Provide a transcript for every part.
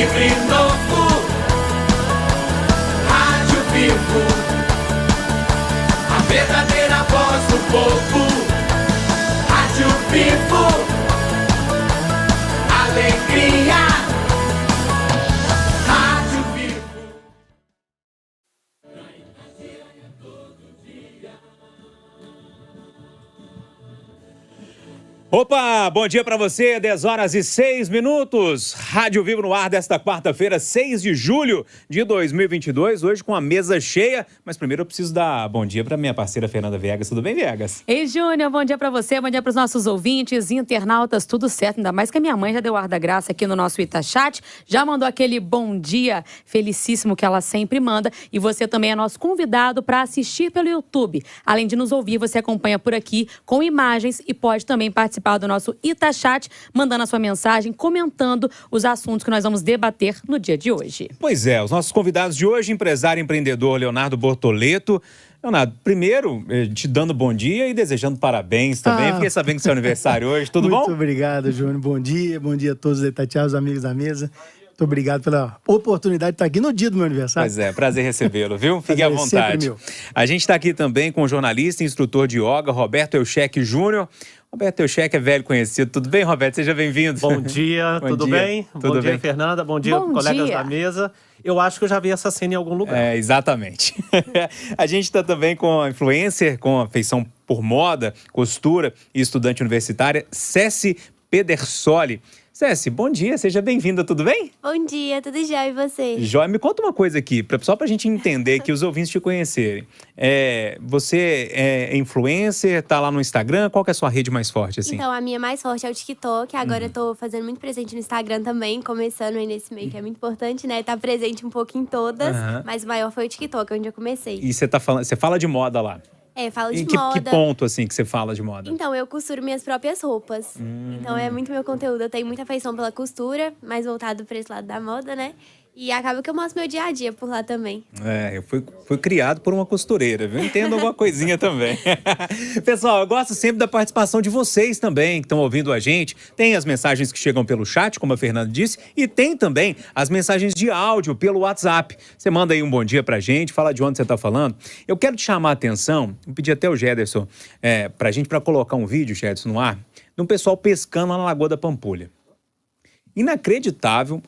livre e novo. Rádio Vivo, a verdadeira voz do povo. Rádio Vivo, alegria. Rádio Vivo. Opa, bom dia pra você, 10 horas e 6 minutos. Rádio Vivo no ar desta quarta-feira, 6 de julho de 2022, hoje com a mesa cheia. Mas primeiro eu preciso dar bom dia pra minha parceira Fernanda Viegas. Tudo bem, Viegas? Ei, Júnior, bom dia pra você, bom dia pros nossos ouvintes, internautas, tudo certo. Ainda mais que a minha mãe já deu ar da graça aqui no nosso Itachat, já mandou aquele bom dia felicíssimo que ela sempre manda. E você também é nosso convidado para assistir pelo YouTube. Além de nos ouvir, você acompanha por aqui com imagens e pode também participar do nosso Itachat, mandando a sua mensagem, comentando os assuntos que nós vamos debater no dia de hoje. Pois é, os nossos convidados de hoje, empresário e empreendedor Leonardo Bortoleto. Leonardo, primeiro, te dando bom dia e desejando parabéns também. Fiquei sabendo que é seu aniversário hoje, tudo bom? Muito obrigado, Júnior. Bom dia a todos os Itatianos, amigos da mesa. Muito obrigado pela oportunidade de estar aqui no dia do meu aniversário. Pois é, prazer recebê-lo, viu? Fique à vontade. Meu. A gente está aqui também com o jornalista e instrutor de yoga, Roberto Eucheque Júnior. Roberto Eucheque é velho conhecido. Tudo bem, Roberto? Seja bem-vindo. Bom dia, tudo bem? Bom dia, Fernanda. Bom dia, colegas da mesa. Eu acho que eu já vi essa cena em algum lugar. É, exatamente. A gente está também com a influencer, com afeição por moda, costura e estudante universitária, Ceci Pedersoli. Ceci, bom dia, seja bem-vinda, tudo bem? Bom dia, tudo jóia e você? Jóia, me conta uma coisa aqui, só pra gente entender, que os ouvintes te conhecerem. Você é influencer, tá lá no Instagram, qual que é a sua rede mais forte, assim? Então, a minha mais forte é o TikTok, agora eu tô fazendo muito presente no Instagram também, começando aí nesse meio que é muito importante, né? Tá presente um pouco em todas, mas o maior foi o TikTok, onde eu comecei. E você fala de moda lá? Falo de Que moda. ponto, assim, que você fala de moda? Então, eu costuro minhas próprias roupas. Então, é muito meu conteúdo. Eu tenho muita afeição pela costura, mais voltado pra esse lado da moda, né? E acaba que eu mostro meu dia a dia por lá também. Eu fui criado por uma costureira, viu? Entendo alguma coisinha também. Pessoal, eu gosto sempre da participação de vocês também, que estão ouvindo a gente. Tem as mensagens que chegam pelo chat, como a Fernanda disse, e tem também as mensagens de áudio pelo WhatsApp. Você manda aí um bom dia pra gente, fala de onde você tá falando. Eu quero te chamar a atenção, vou pedir até o Gederson pra colocar um vídeo, Gederson, no ar, de um pessoal pescando lá na Lagoa da Pampulha. Inacreditável,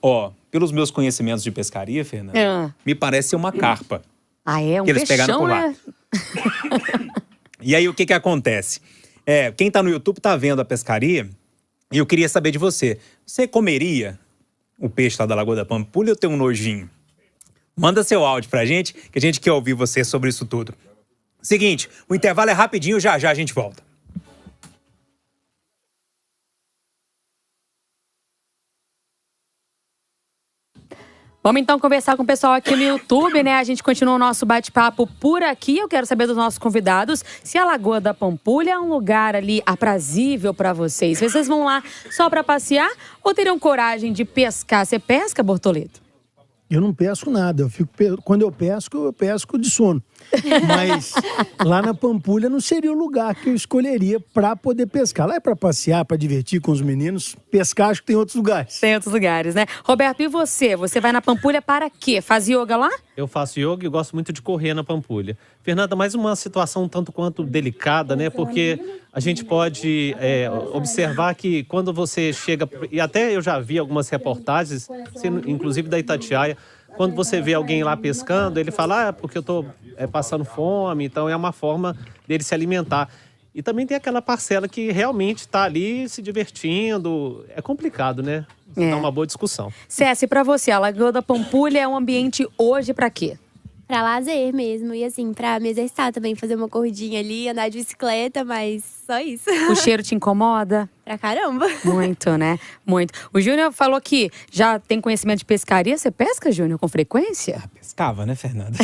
pelos meus conhecimentos de pescaria, Fernanda, me parece ser uma carpa. Ah, é? Um que eles pegaram por lá. E aí, o que acontece? Quem tá no YouTube tá vendo a pescaria, e eu queria saber de você. Você comeria o peixe lá da Lagoa da Pampulha ou tem um nojinho? Manda seu áudio pra gente, que a gente quer ouvir você sobre isso tudo. Seguinte, o intervalo é rapidinho, já a gente volta. Vamos então conversar com o pessoal aqui no YouTube, né? A gente continua o nosso bate-papo por aqui. Eu quero saber dos nossos convidados se a Lagoa da Pampulha é um lugar ali aprazível para vocês. Vocês vão lá só para passear ou teriam coragem de pescar? Você pesca, Bortoleto? Eu não pesco nada. Quando eu pesco de sono. Mas lá na Pampulha não seria o lugar que eu escolheria para poder pescar. Lá é para passear, para divertir com os meninos. Pescar, acho que tem outros lugares. Tem outros lugares, né? Roberto, e você? Você vai na Pampulha para quê? Faz yoga lá? Eu faço yoga e gosto muito de correr na Pampulha. Fernanda, mais uma situação um tanto quanto delicada, né? Porque a gente pode observar que quando você chega... E até eu já vi algumas reportagens, inclusive da Itatiaia, quando você vê alguém lá pescando, ele fala, porque eu tô passando fome, então é uma forma dele se alimentar. E também tem aquela parcela que realmente está ali se divertindo. É complicado, né? Dá uma boa discussão. Ceci, para você, a Lagoa da Pampulha é um ambiente hoje para quê? Pra lazer mesmo, e assim, pra me exercitar também, fazer uma corridinha ali, andar de bicicleta, mas só isso. O cheiro te incomoda? Pra caramba. Muito, né? Muito. O Júnior falou que já tem conhecimento de pescaria. Você pesca, Júnior, com frequência? Pescava, né, Fernanda?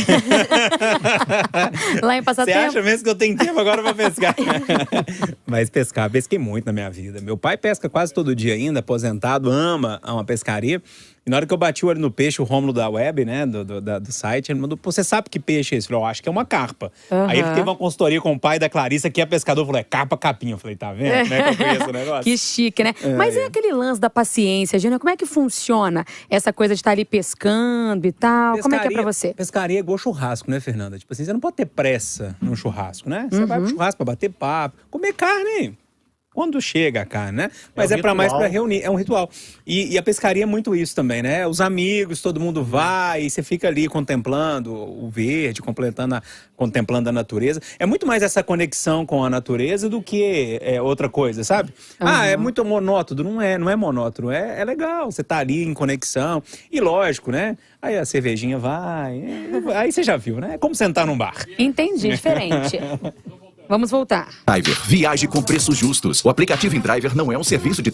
Lá em Passatempo. Você acha mesmo que eu tenho tempo agora pra pescar? Mas pesquei muito na minha vida. Meu pai pesca quase todo dia ainda, aposentado, ama uma pescaria. E na hora que eu bati o olho no peixe, o Rômulo da web, né, do site, ele mandou, você sabe que peixe é esse? Eu falei, eu acho que é uma carpa. Aí ele teve uma consultoria com o pai da Clarissa, que é pescador, falou, é carpa capinha. Eu falei, tá vendo? Como é que eu conheço, né? negócio. Que chique, né? Mas e aquele lance da paciência, Júnior? Como é que funciona essa coisa de estar ali pescando e tal? Como é que é pra você? Pescaria é igual churrasco, né, Fernanda? Tipo assim, você não pode ter pressa num churrasco, né? Você vai pro churrasco pra bater papo, comer carne. Quando chega a carne, né? Mas é pra mais pra reunir, é um ritual. E a pescaria é muito isso também, né? Os amigos, todo mundo vai, e você fica ali contemplando o verde, contemplando a natureza. É muito mais essa conexão com a natureza do que outra coisa, sabe? É muito monótono. Não é monótono, é legal. Você tá ali em conexão. E lógico, né? Aí a cervejinha vai. Aí você já viu, né? É como sentar num bar. Entendi, diferente. Vamos voltar. Driver, viaje com preços justos. O aplicativo InDriver não é um serviço de...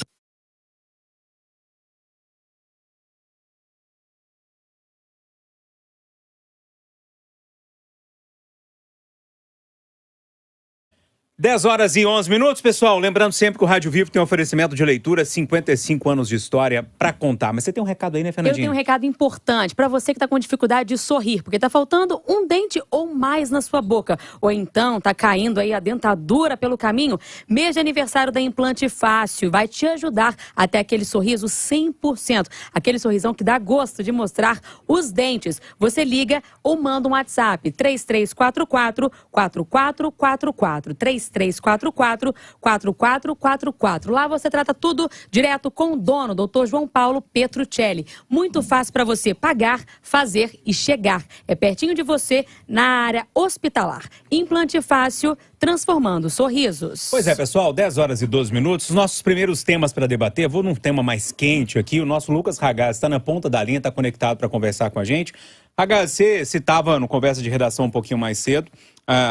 Dez horas e 11 minutos, pessoal. Lembrando sempre que o Rádio Vivo tem um oferecimento de leitura, 55 anos de história pra contar. Mas você tem um recado aí, né, Fernandinha? Eu tenho um recado importante pra você que tá com dificuldade de sorrir, porque tá faltando um dente ou mais na sua boca. Ou então tá caindo aí a dentadura pelo caminho. Mês de aniversário da Implante Fácil vai te ajudar até aquele sorriso 100%. Aquele sorrisão que dá gosto de mostrar os dentes. Você liga ou manda um WhatsApp, 3344-4444. 3344-4444. Lá você trata tudo direto com o dono, Dr. João Paulo Petruccelli. Muito fácil para você pagar, fazer e chegar. É pertinho de você, na área hospitalar. Implante Fácil, transformando sorrisos. Pois é, pessoal, 10 horas e 12 minutos. Os nossos primeiros temas para debater. Vou num tema mais quente aqui. O nosso Lucas Ragaz está na ponta da linha, está conectado para conversar com a gente. Ragaz, você citava no Conversa de Redação um pouquinho mais cedo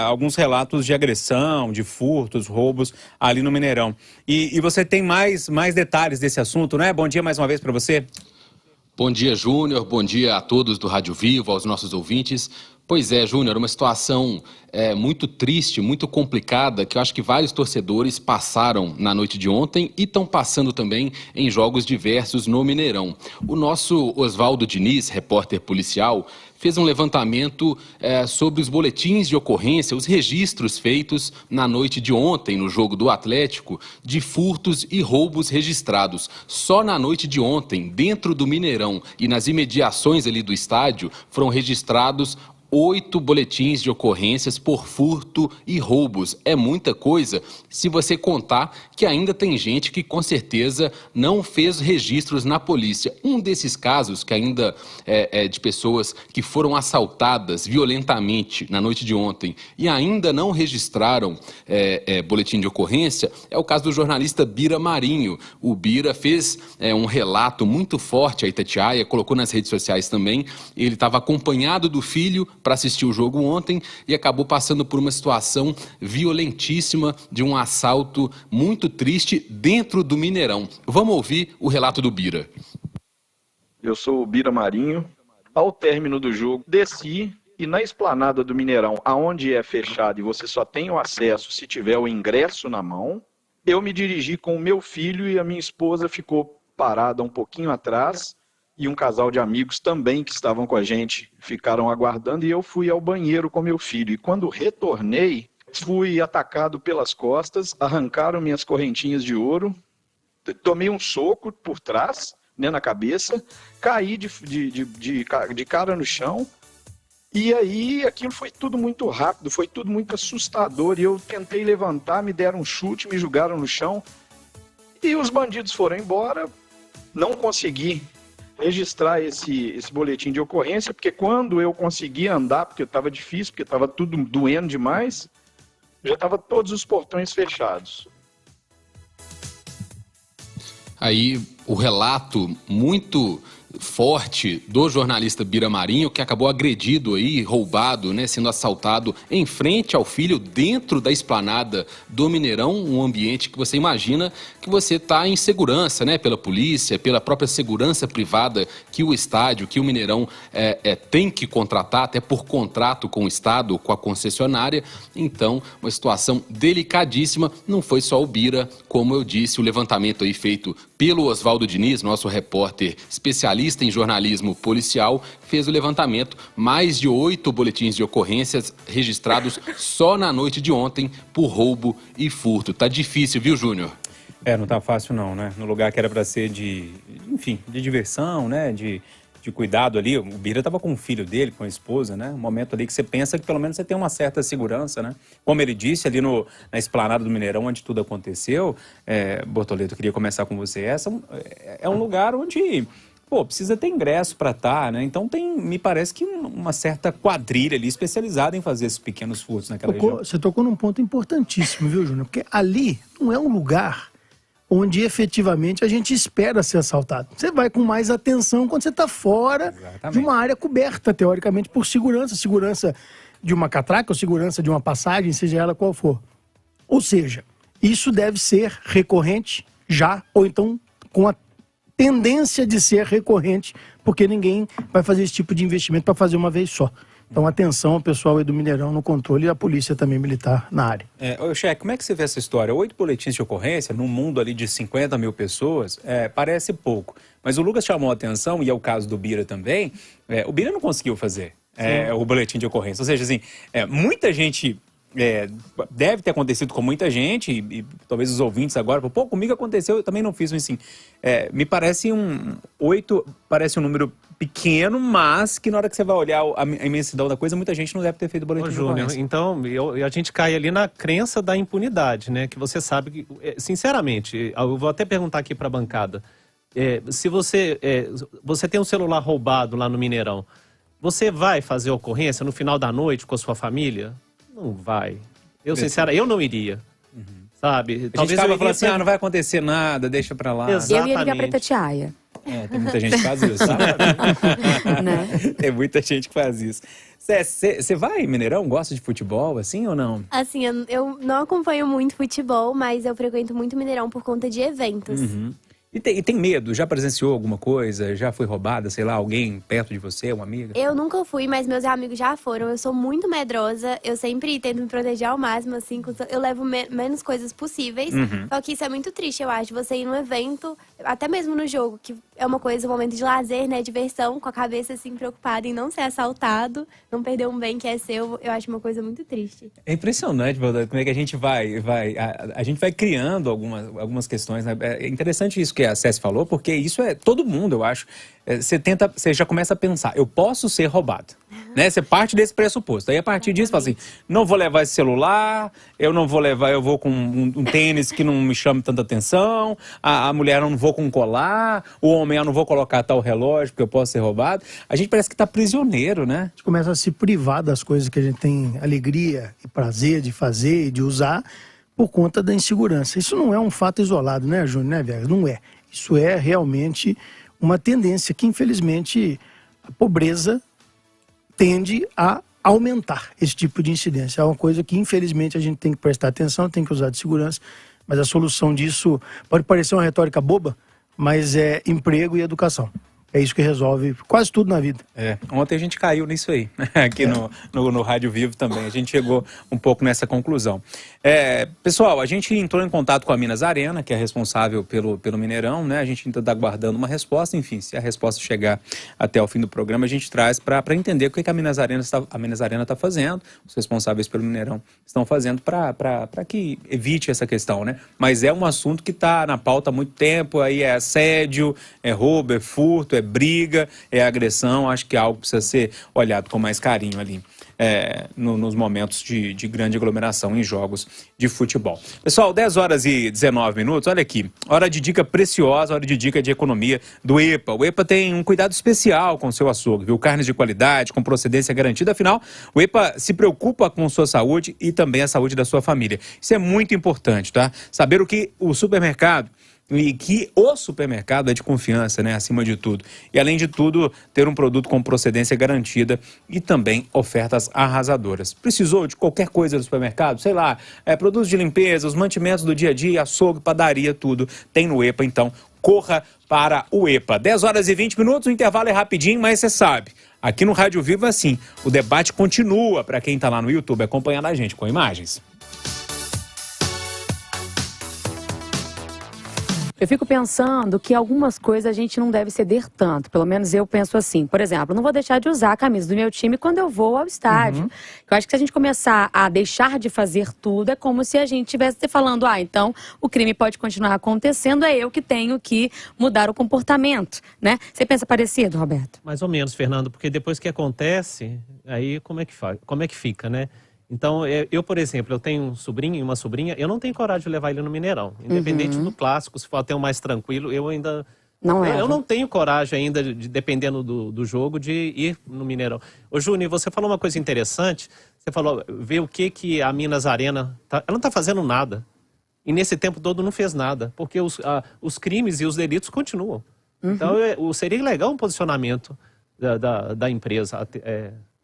alguns relatos de agressão, de furtos, roubos ali no Mineirão. E você tem mais detalhes desse assunto, né? Bom dia mais uma vez para você. Bom dia, Júnior. Bom dia a todos do Rádio Vivo, aos nossos ouvintes. Pois é, Júnior, uma situação muito triste, muito complicada, que eu acho que vários torcedores passaram na noite de ontem e estão passando também em jogos diversos no Mineirão. O nosso Oswaldo Diniz, repórter policial, fez um levantamento sobre os boletins de ocorrência, os registros feitos na noite de ontem no jogo do Atlético de furtos e roubos registrados. Só na noite de ontem, dentro do Mineirão e nas imediações ali do estádio, foram registrados 8 boletins de ocorrências por furto e roubos. É muita coisa se você contar que ainda tem gente que com certeza não fez registros na polícia. Um desses casos que ainda é de pessoas que foram assaltadas violentamente na noite de ontem e ainda não registraram boletim de ocorrência é o caso do jornalista Bira Marinho. O Bira fez um relato muito forte a Itatiaia, colocou nas redes sociais também. Ele estava acompanhado do filho para assistir o jogo ontem e acabou passando por uma situação violentíssima de um assalto muito triste dentro do Mineirão. Vamos ouvir o relato do Bira. Eu sou o Bira Marinho. Ao término do jogo, desci e na esplanada do Mineirão, aonde é fechado e você só tem o acesso se tiver o ingresso na mão, eu me dirigi com o meu filho e a minha esposa ficou parada um pouquinho atrás. E um casal de amigos também que estavam com a gente ficaram aguardando e eu fui ao banheiro com meu filho. E quando retornei, fui atacado pelas costas, arrancaram minhas correntinhas de ouro, tomei um soco por trás, né, na cabeça, caí de cara no chão. E aí aquilo foi tudo muito rápido, foi tudo muito assustador. E eu tentei levantar, me deram um chute, me jogaram no chão. E os bandidos foram embora, não consegui registrar esse boletim de ocorrência, porque quando eu consegui andar, porque estava difícil, porque estava tudo doendo demais, já estavam todos os portões fechados. Aí o relato muito forte do jornalista Bira Marinho, que acabou agredido aí, roubado, né, sendo assaltado em frente ao filho, dentro da esplanada do Mineirão, um ambiente que você imagina que você está em segurança, né, pela polícia, pela própria segurança privada que o estádio, que o Mineirão tem que contratar, até por contrato com o Estado, com a concessionária. Então, uma situação delicadíssima. Não foi só o Bira, como eu disse, o levantamento aí feito pelo Oswaldo Diniz, nosso repórter especialista em jornalismo policial, fez o levantamento. Mais de 8 boletins de ocorrências registrados só na noite de ontem por roubo e furto. Tá difícil, viu, Júnior? Não tá fácil não, né? No lugar que era pra ser de diversão, né? De cuidado ali. O Bira tava com o filho dele, com a esposa, né? Um momento ali que você pensa que pelo menos você tem uma certa segurança, né? Como ele disse ali na esplanada do Mineirão, onde tudo aconteceu, Bortoleto, eu queria começar com você. Essa é um lugar onde, precisa ter ingresso para estar, né? Então me parece que uma certa quadrilha ali especializada em fazer esses pequenos furtos naquela região. Você tocou num ponto importantíssimo, viu, Júnior? Porque ali não é um lugar onde efetivamente a gente espera ser assaltado. Você vai com mais atenção quando você está fora de uma área coberta, teoricamente, por segurança. Segurança de uma catraca ou segurança de uma passagem, seja ela qual for. Ou seja, isso deve ser recorrente já, ou então com a tendência de ser recorrente, porque ninguém vai fazer esse tipo de investimento para fazer uma vez só. Então, atenção, pessoal aí do Mineirão no controle e a polícia também militar na área. Cheque, como é que você vê essa história? 8 boletins de ocorrência num mundo ali de 50 mil pessoas, parece pouco. Mas o Lucas chamou a atenção, e é o caso do Bira também, o Bira não conseguiu fazer o boletim de ocorrência. Ou seja, assim, muita gente... deve ter acontecido com muita gente, e talvez os ouvintes agora, comigo aconteceu, eu também não fiz, mas assim, me parece 8, parece um número pequeno, mas que na hora que você vai olhar a imensidão da coisa, muita gente não deve ter feito boletim de ocorrência. Então, a gente cai ali na crença da impunidade, né? Que você sabe que, sinceramente, eu vou até perguntar aqui para a bancada, se você tem um celular roubado lá no Mineirão, você vai fazer ocorrência no final da noite com a sua família? Não vai. Sinceramente, eu não iria. Sabe? A gente acaba falando assim, não vai acontecer nada, deixa pra lá. Eu ia ligar pra Itatiaia. Tem muita gente que faz isso, sabe? Né? Tem muita gente que faz isso. Você vai em Mineirão? Gosta de futebol, assim, ou não? Assim, eu não acompanho muito futebol, mas eu frequento muito Mineirão por conta de eventos. E tem medo? Já presenciou alguma coisa? Já foi roubada, sei lá, alguém perto de você, uma amiga? Eu nunca fui, mas meus amigos já foram. Eu sou muito medrosa. Eu sempre tento me proteger ao máximo, assim. Eu levo menos coisas possíveis. Só que isso é muito triste, eu acho. Você ir num evento, até mesmo no jogo, que é uma coisa, um momento de lazer, né? Diversão, com a cabeça, assim, preocupada em não ser assaltado, não perder um bem que é seu. Eu acho uma coisa muito triste. É impressionante, Valdir, como é que a gente a gente vai criando algumas questões, né? É interessante isso que a Cési falou, porque isso todo mundo, eu acho. Você já começa a pensar, eu posso ser roubado, né? Você parte desse pressuposto. Aí a partir disso, fala assim, não vou levar esse celular, eu vou com um tênis que não me chame tanta atenção, a mulher eu não vou com um colar, o homem eu não vou colocar tal relógio porque eu posso ser roubado. A gente parece que tá prisioneiro, né? A gente começa a se privar das coisas que a gente tem alegria e prazer de fazer e de usar por conta da insegurança. Isso não é um fato isolado, né, Júnior, né, Viegas? Não é. Isso é realmente uma tendência que, infelizmente, a pobreza tende a aumentar esse tipo de incidência. É uma coisa que, infelizmente, a gente tem que prestar atenção, tem que usar de segurança, mas a solução disso pode parecer uma retórica boba, mas é emprego e educação. É isso que resolve quase tudo na vida. Ontem a gente caiu nisso aí, aqui no Rádio Vivo também. A gente chegou um pouco nessa conclusão. Pessoal, a gente entrou em contato com a Minas Arena, que é responsável pelo Mineirão, né? A gente ainda está aguardando uma resposta. Enfim, se a resposta chegar até o fim do programa, a gente traz para entender o que a Minas Arena está fazendo, os responsáveis pelo Mineirão estão fazendo para que evite essa questão, né? Mas é um assunto que está na pauta há muito tempo, aí é assédio, é roubo, é furto, é briga, é agressão. Acho que é algo que precisa ser olhado com mais carinho ali nos momentos de grande aglomeração em jogos de futebol. Pessoal, 10 horas e 19 minutos, olha aqui, hora de dica preciosa, hora de dica de economia do EPA. O EPA tem um cuidado especial com o seu açougue, viu? Carnes de qualidade, com procedência garantida, afinal, o EPA se preocupa com sua saúde e também a saúde da sua família. Isso é muito importante, tá? Saber o que o supermercado e que o supermercado é de confiança, né, acima de tudo. E além de tudo, ter um produto com procedência garantida e também ofertas arrasadoras. Precisou de qualquer coisa do supermercado? Sei lá, produtos de limpeza, os mantimentos do dia a dia, açougue, padaria, tudo tem no EPA, então corra para o EPA. 10 horas e 20 minutos, o intervalo é rapidinho, mas você sabe, aqui no Rádio Vivo é assim, o debate continua para quem está lá no YouTube acompanhando a gente com imagens. Eu fico pensando que algumas coisas a gente não deve ceder tanto. Pelo menos eu penso assim. Por exemplo, não vou deixar de usar a camisa do meu time quando eu vou ao estádio. Eu acho que se a gente começar a deixar de fazer tudo, é como se a gente estivesse falando, então o crime pode continuar acontecendo, é eu que tenho que mudar o comportamento, né? Você pensa parecido, Roberto? Mais ou menos, Fernando, porque depois que acontece, aí como é que fica, né? Então, eu, por exemplo, eu tenho um sobrinho e uma sobrinha, eu não tenho coragem de levar ele no Mineirão. Independente do clássico, se for até o mais tranquilo, eu ainda... Eu não tenho coragem ainda, dependendo do jogo, de ir no Mineirão. Ô, Júnior, você falou uma coisa interessante. Você falou, vê o que a Minas Arena... ela não está fazendo nada. E nesse tempo todo não fez nada. Porque os crimes e os delitos continuam. Então, seria legal um posicionamento da empresa...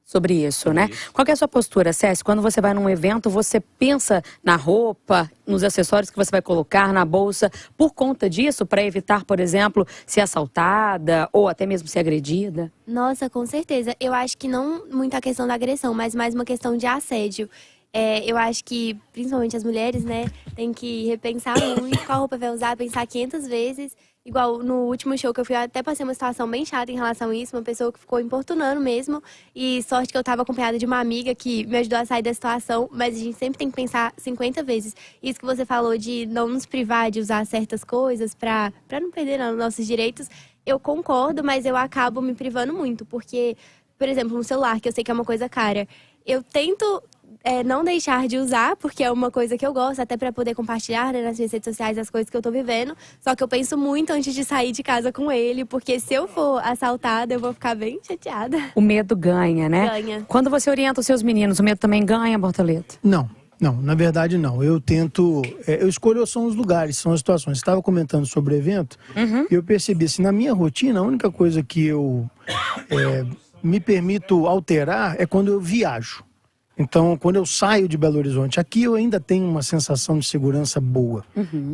sobre isso, né? Qual que é a sua postura, Cési? Quando você vai num evento, você pensa na roupa, nos acessórios que você vai colocar, na bolsa, por conta disso, para evitar, por exemplo, ser assaltada ou até mesmo ser agredida? Nossa, com certeza. Eu acho que não muito a questão da agressão, mas mais uma questão de assédio. Eu acho que, principalmente as mulheres, né, tem que repensar muito qual roupa vai usar, pensar 500 vezes. Igual no último show que eu fui, eu até passei uma situação bem chata em relação a isso, uma pessoa que ficou importunando mesmo, e sorte que eu estava acompanhada de uma amiga que me ajudou a sair da situação, mas a gente sempre tem que pensar 50 vezes. Isso que você falou de não nos privar de usar certas coisas para não perder nossos direitos, eu concordo, mas eu acabo me privando muito, porque, por exemplo, um celular, que eu sei que é uma coisa cara, eu tento... não deixar de usar, porque é uma coisa que eu gosto, até para poder compartilhar, né, nas minhas redes sociais as coisas que eu tô vivendo. Só que eu penso muito antes de sair de casa com ele, porque se eu for assaltada, eu vou ficar bem chateada. O medo ganha, né? Ganha. Quando você orienta os seus meninos, o medo também ganha, Bortoleto? Não, na verdade não. Eu tento... eu escolho são os lugares, são as situações. Você estava comentando sobre o evento, e eu percebi assim, na minha rotina, a única coisa que eu me permito alterar é quando eu viajo. Então, quando eu saio de Belo Horizonte, aqui eu ainda tenho uma sensação de segurança boa.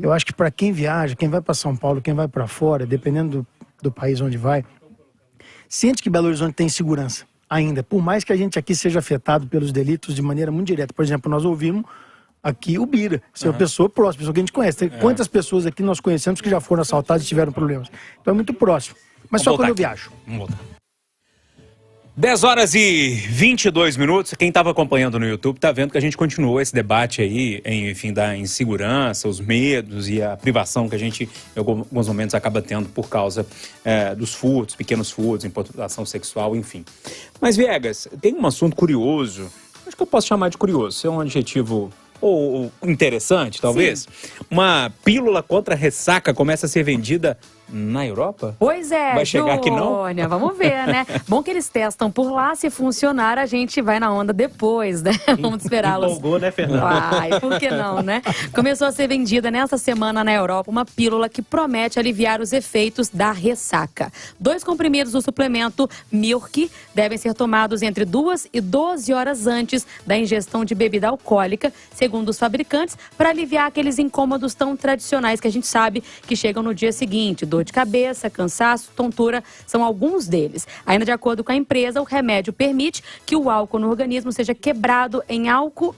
Eu acho que para quem viaja, quem vai para São Paulo, quem vai para fora, dependendo do país onde vai, sente que Belo Horizonte tem segurança ainda. Por mais que a gente aqui seja afetado pelos delitos de maneira muito direta. Por exemplo, nós ouvimos aqui o Bira, é uma pessoa próxima, pessoa que a gente conhece. Quantas pessoas aqui nós conhecemos que já foram assaltadas e tiveram problemas? Então é muito próximo. Mas só quando eu viajo. Vamos voltar. 10h22. Quem estava acompanhando no YouTube está vendo que a gente continuou esse debate aí, enfim, da insegurança, os medos e a privação que a gente, em alguns momentos, acaba tendo por causa dos furtos, pequenos furtos, importunação sexual, enfim. Mas, Viegas, tem um assunto curioso, acho que eu posso chamar de curioso, é um adjetivo ou interessante, talvez. Sim. Uma pílula contra a ressaca começa a ser vendida na Europa? Pois é, vai chegar aqui não? Vamos ver, né? Bom que eles testam por lá, se funcionar, a gente vai na onda depois, né? Vamos esperá-los. Empolgou, né, Fernando? Ai, por que não, né? Começou a ser vendida nessa semana na Europa uma pílula que promete aliviar os efeitos da ressaca. 2 comprimidos do suplemento Milk devem ser tomados entre 2 e 12 horas antes da ingestão de bebida alcoólica, segundo os fabricantes, para aliviar aqueles incômodos tão tradicionais que a gente sabe que chegam no dia seguinte. Dor de cabeça, cansaço, tontura, são alguns deles. Ainda de acordo com a empresa, o remédio permite que o álcool no organismo seja quebrado em água,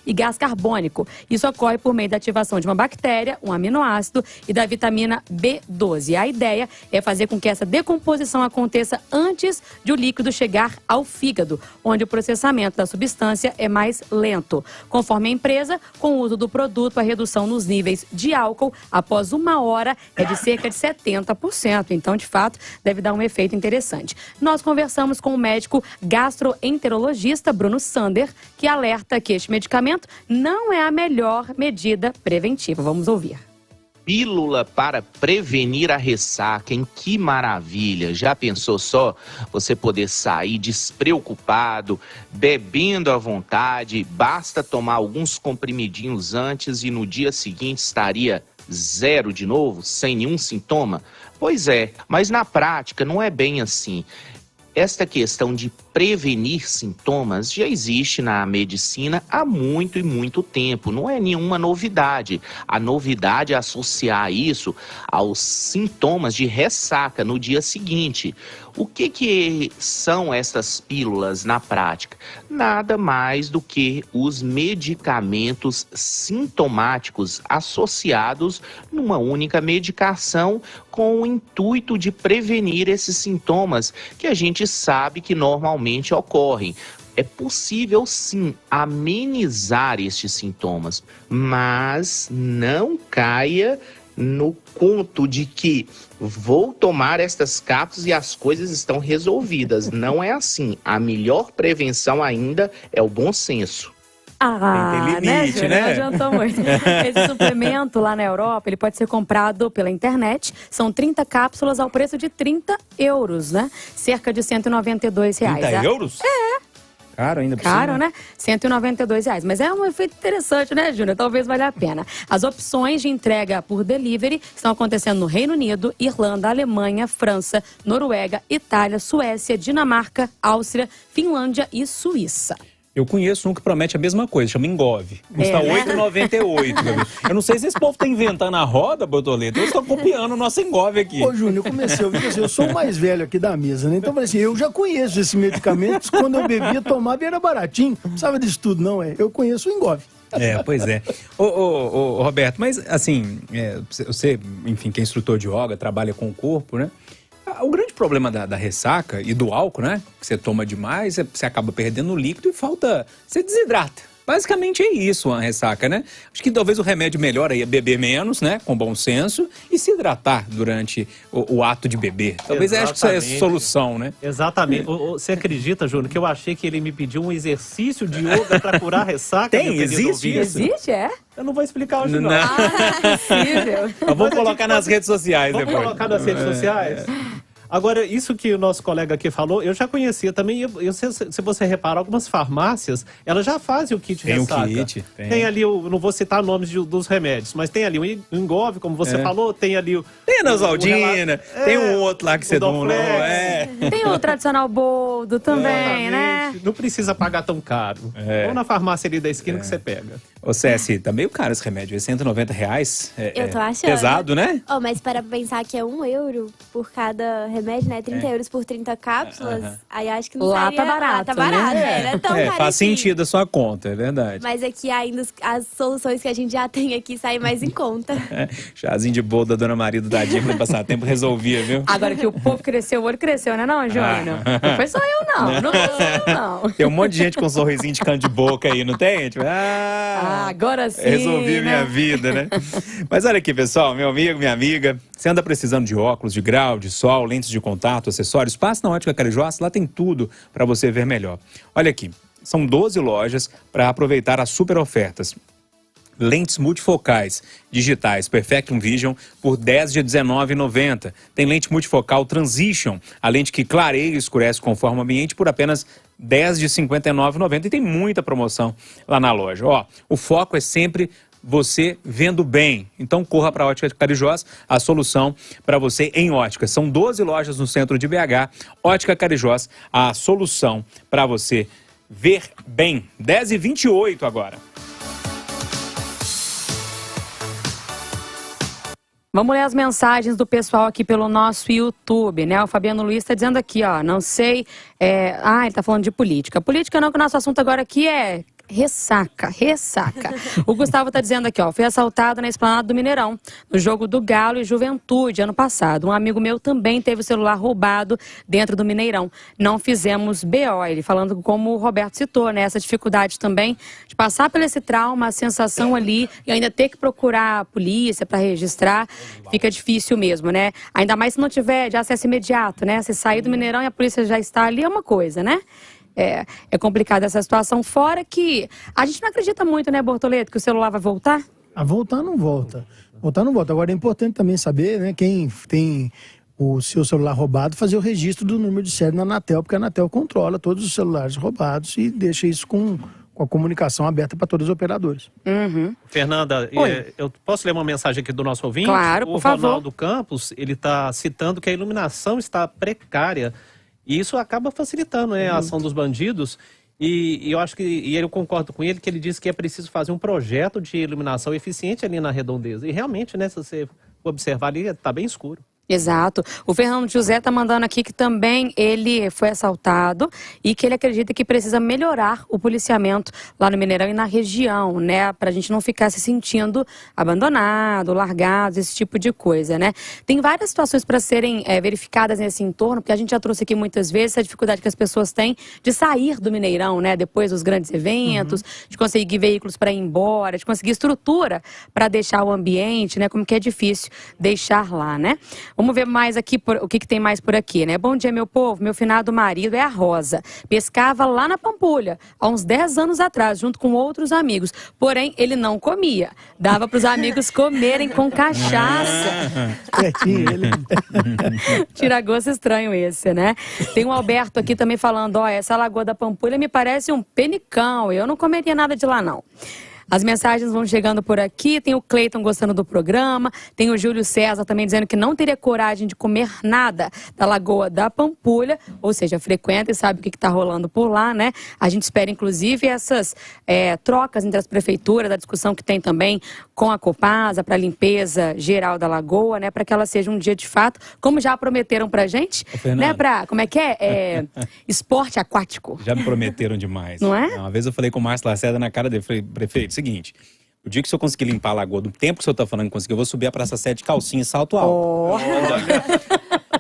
e gás carbônico. Isso ocorre por meio da ativação de uma bactéria, um aminoácido e da vitamina B12. A ideia é fazer com que essa decomposição aconteça antes de o líquido chegar ao fígado, onde o processamento da substância é mais lento. Conforme a empresa, com o uso do produto, a redução nos níveis de álcool após 1 hora é de cerca de 70%. Então, de fato, deve dar um efeito interessante. Nós conversamos com o médico gastroenterologista Bruno Sander, que alerta que este medicamento não é a melhor medida preventiva. Vamos ouvir. Pílula para prevenir a ressaca, hein? Que maravilha! Já pensou só você poder sair despreocupado, bebendo à vontade, basta tomar alguns comprimidinhos antes e no dia seguinte estaria zero de novo, sem nenhum sintoma? Pois é, mas na prática não é bem assim. esta questão de prevenir sintomas já existe na medicina há muito e muito tempo. Não é nenhuma novidade. A novidade é associar isso aos sintomas de ressaca no dia seguinte. O que são essas pílulas na prática? Nada mais do que os medicamentos sintomáticos associados numa única medicação com o intuito de prevenir esses sintomas que a gente sabe que normalmente ocorrem. É possível, sim, amenizar estes sintomas, mas não caia no conto de que vou tomar estas cápsulas e as coisas estão resolvidas. Não é assim. A melhor prevenção ainda é o bom senso. Tem limite, né? Não adiantou muito. Esse suplemento lá na Europa, ele pode ser comprado pela internet. São 30 cápsulas ao preço de 30 euros, né? Cerca de R$192. 30 euros? É. Caro ainda por Caro, cima. né? R$192. Mas é um efeito interessante, né, Júnior? Talvez valha a pena. As opções de entrega por delivery estão acontecendo no Reino Unido, Irlanda, Alemanha, França, Noruega, Itália, Suécia, Dinamarca, Áustria, Finlândia e Suíça. Eu conheço um que promete a mesma coisa, chama Engove. Custa R$8,98. Eu não sei se esse povo tá inventando a roda, Bortoleto. Eles estão copiando o nosso Engove aqui. Ô, Júnior, eu comecei a ouvir assim, eu sou o mais velho aqui da mesa, né? Então eu falei assim, eu já conheço esses medicamentos. Quando eu bebia, tomava e era baratinho. Não precisava disso tudo, não, é? Eu conheço o Engove. Pois é. Ô, Roberto, mas assim, você, enfim, que é instrutor de yoga, trabalha com o corpo, né? O grande problema da ressaca e do álcool, né? Que você toma demais, você acaba perdendo o líquido e você desidrata. Basicamente é isso a ressaca, né? Acho que talvez o remédio melhor aí é beber menos, né? Com bom senso e se hidratar durante o ato de beber. Talvez acho que isso é a solução, né? Exatamente. Você acredita, Júnior, que eu achei que ele me pediu um exercício de yoga para curar a ressaca? Existe isso? Existe, é? Eu não vou explicar hoje, não. É possível. Vamos colocar nas redes sociais depois. Vamos colocar nas redes sociais? Agora, isso que o nosso colega aqui falou, eu já conhecia também. Se você reparar, algumas farmácias, elas já fazem o kit ressaca. Tem o kit. Tem ali, não vou citar nomes dos remédios, mas tem ali o Engove, como você falou, tem ali o... Tem a Nosaldina, tem um outro lá que você não... Tem o tradicional boldo também, né? Não precisa pagar tão caro. Ou na farmácia ali da esquina que você pega. Ô, Ceci, tá meio caro esse remédio, é R$190. Eu tô achando. Pesado, né? Mas para pensar que é €1 por cada remédio, né? 30 euros por 30 cápsulas. Aí acho que não lá seria... tá barato. Lá tá barato, né? Não é tão caríssimo. Faz sentido a sua conta, é verdade. Mas aqui ainda as soluções que a gente já tem aqui saem mais em conta. Chazinho de bolo da Dona Maria do Dadinho para passar tempo resolvia, viu? Agora que o povo cresceu, o olho cresceu, né não, Júnior? Não foi só eu, não. Não foi só eu, não. Tem um monte de gente com um sorrisinho de canto de boca aí, não tem? Tipo, agora sim, resolvi minha vida, né? Mas olha aqui, pessoal, meu amigo, minha amiga, você anda precisando de óculos, de grau, de sol, lentes de contato, acessórios, passa na Ótica Carijós, lá tem tudo para você ver melhor. Olha aqui, são 12 lojas para aproveitar as super ofertas. Lentes multifocais digitais Perfectum Vision por R$10 de R$19,90. Tem lente multifocal Transition, a lente que clareia e escurece conforme o ambiente por apenas R$10 de R$59,90. E tem muita promoção lá na loja. Ó, o foco é sempre você vendo bem. Então corra para a Ótica Carijós, a solução para você em óticas. São 12 lojas no centro de BH. Ótica Carijós, a solução para você ver bem. 10h28 agora. Vamos ler as mensagens do pessoal aqui pelo nosso YouTube, né? O Fabiano Luiz está dizendo aqui, ó, não sei... ele tá falando de política. Política não, que o nosso assunto agora aqui é... Ressaca. O Gustavo tá dizendo aqui, ó, fui assaltado na Esplanada do Mineirão, no jogo do Galo e Juventude, ano passado. Um amigo meu também teve o celular roubado dentro do Mineirão. Não fizemos BO, ele falando como o Roberto citou, né, essa dificuldade também de passar por esse trauma, a sensação ali, e ainda ter que procurar a polícia para registrar, fica difícil mesmo, né? Ainda mais se não tiver de acesso imediato, né? Se sair do Mineirão e a polícia já está ali, é uma coisa, né? É complicada essa situação, fora que a gente não acredita muito, né, Bortoleto, que o celular vai voltar? Voltar não volta. Agora é importante também saber, né, quem tem o seu celular roubado, fazer o registro do número de série na Anatel, porque a Anatel controla todos os celulares roubados e deixa isso com a comunicação aberta para todos os operadores. Uhum. Fernanda, eu posso ler uma mensagem aqui do nosso ouvinte? Claro, por favor. O Ronaldo Campos, ele está citando que a iluminação está precária E isso acaba facilitando, né, a ação dos bandidos. E eu acho que, e eu concordo com ele, que ele disse que é preciso fazer um projeto de iluminação eficiente ali na redondeza. E realmente, né, se você observar ali, tá bem escuro. Exato. O Fernando José tá mandando aqui que também ele foi assaltado e que ele acredita que precisa melhorar o policiamento lá no Mineirão e na região, né? Pra gente não ficar se sentindo abandonado, largado, esse tipo de coisa, né? Tem várias situações para serem verificadas nesse entorno, porque a gente já trouxe aqui muitas vezes a dificuldade que as pessoas têm de sair do Mineirão, né? Depois dos grandes eventos, de conseguir veículos para ir embora, de conseguir estrutura para deixar o ambiente, né? Como que é difícil deixar lá, né? Vamos ver mais aqui, o que tem mais por aqui, né? Bom dia, meu povo. Meu finado marido é a Rosa. Pescava lá na Pampulha, há uns 10 anos atrás, junto com outros amigos. Porém, ele não comia. Dava para os amigos comerem com cachaça. Tira-gosto estranho esse, né? Tem o Alberto aqui também falando, ó, essa Lagoa da Pampulha me parece um penicão. Eu não comeria nada de lá, não. As mensagens vão chegando por aqui, tem o Cleiton gostando do programa, tem o Júlio César também dizendo que não teria coragem de comer nada da Lagoa da Pampulha, ou seja, frequenta e sabe o que está rolando por lá, né? A gente espera, inclusive, essas trocas entre as prefeituras, a discussão que tem também com a Copasa para a limpeza geral da Lagoa, né? Para que ela seja um dia de fato, como já prometeram pra gente, né? Para, como é que é? Esporte aquático. Já me prometeram demais. Não é? Uma vez eu falei com o Márcio Lacerda na cara dele, falei, prefeito, seguinte, o dia que o senhor conseguir limpar a lagoa, do tempo que o senhor tá falando que conseguiu, eu vou subir a Praça 7 de calcinha e salto alto.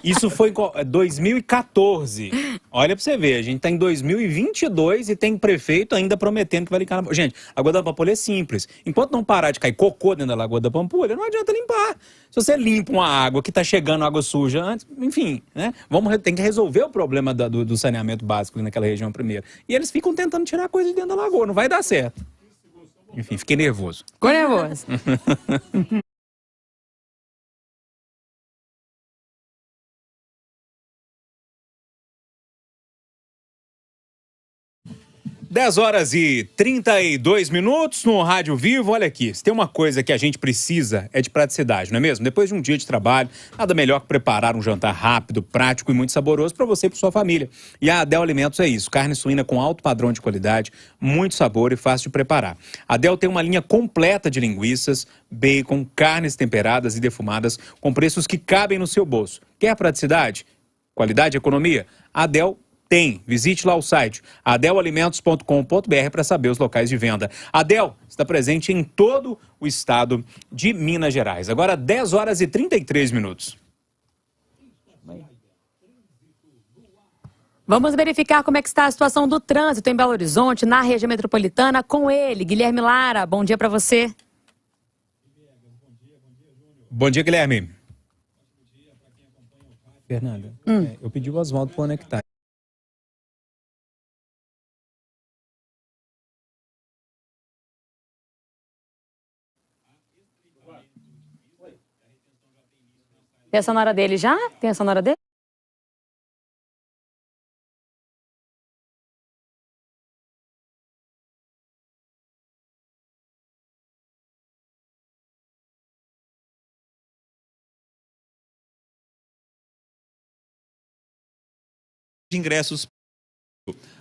Isso foi em 2014. Olha pra você ver, a gente tá em 2022 e tem prefeito ainda prometendo que vai limpar. Gente, a Lagoa da Pampulha é simples. Enquanto não parar de cair cocô dentro da Lagoa da Pampulha, não adianta limpar. Se você limpa uma água que tá chegando água suja antes, enfim, né? Tem que resolver o problema do saneamento básico naquela região primeiro. E eles ficam tentando tirar coisa de dentro da lagoa, não vai dar certo. Enfim, fiquei nervoso. Ficou nervoso. Dez horas e 32 minutos no Rádio Vivo. Olha aqui, se tem uma coisa que a gente precisa é de praticidade, não é mesmo? Depois de um dia de trabalho, nada melhor que preparar um jantar rápido, prático e muito saboroso para você e para sua família. E a Adel Alimentos é isso, carne suína com alto padrão de qualidade, muito sabor e fácil de preparar. A Adel tem uma linha completa de linguiças, bacon, carnes temperadas e defumadas com preços que cabem no seu bolso. Quer praticidade? Qualidade e economia? A Adel tem. Visite lá o site adelalimentos.com.br para saber os locais de venda. Adel está presente em todo o estado de Minas Gerais. Agora 10 horas e 33 minutos. Vamos verificar como é que está a situação do trânsito em Belo Horizonte, na região metropolitana, com ele, Guilherme Lara. Bom dia para você. Bom dia, Guilherme. Fernanda, eu pedi o Oswaldo para conectar. Tem a sonora dele já? Tem a sonora dele? De ingressos.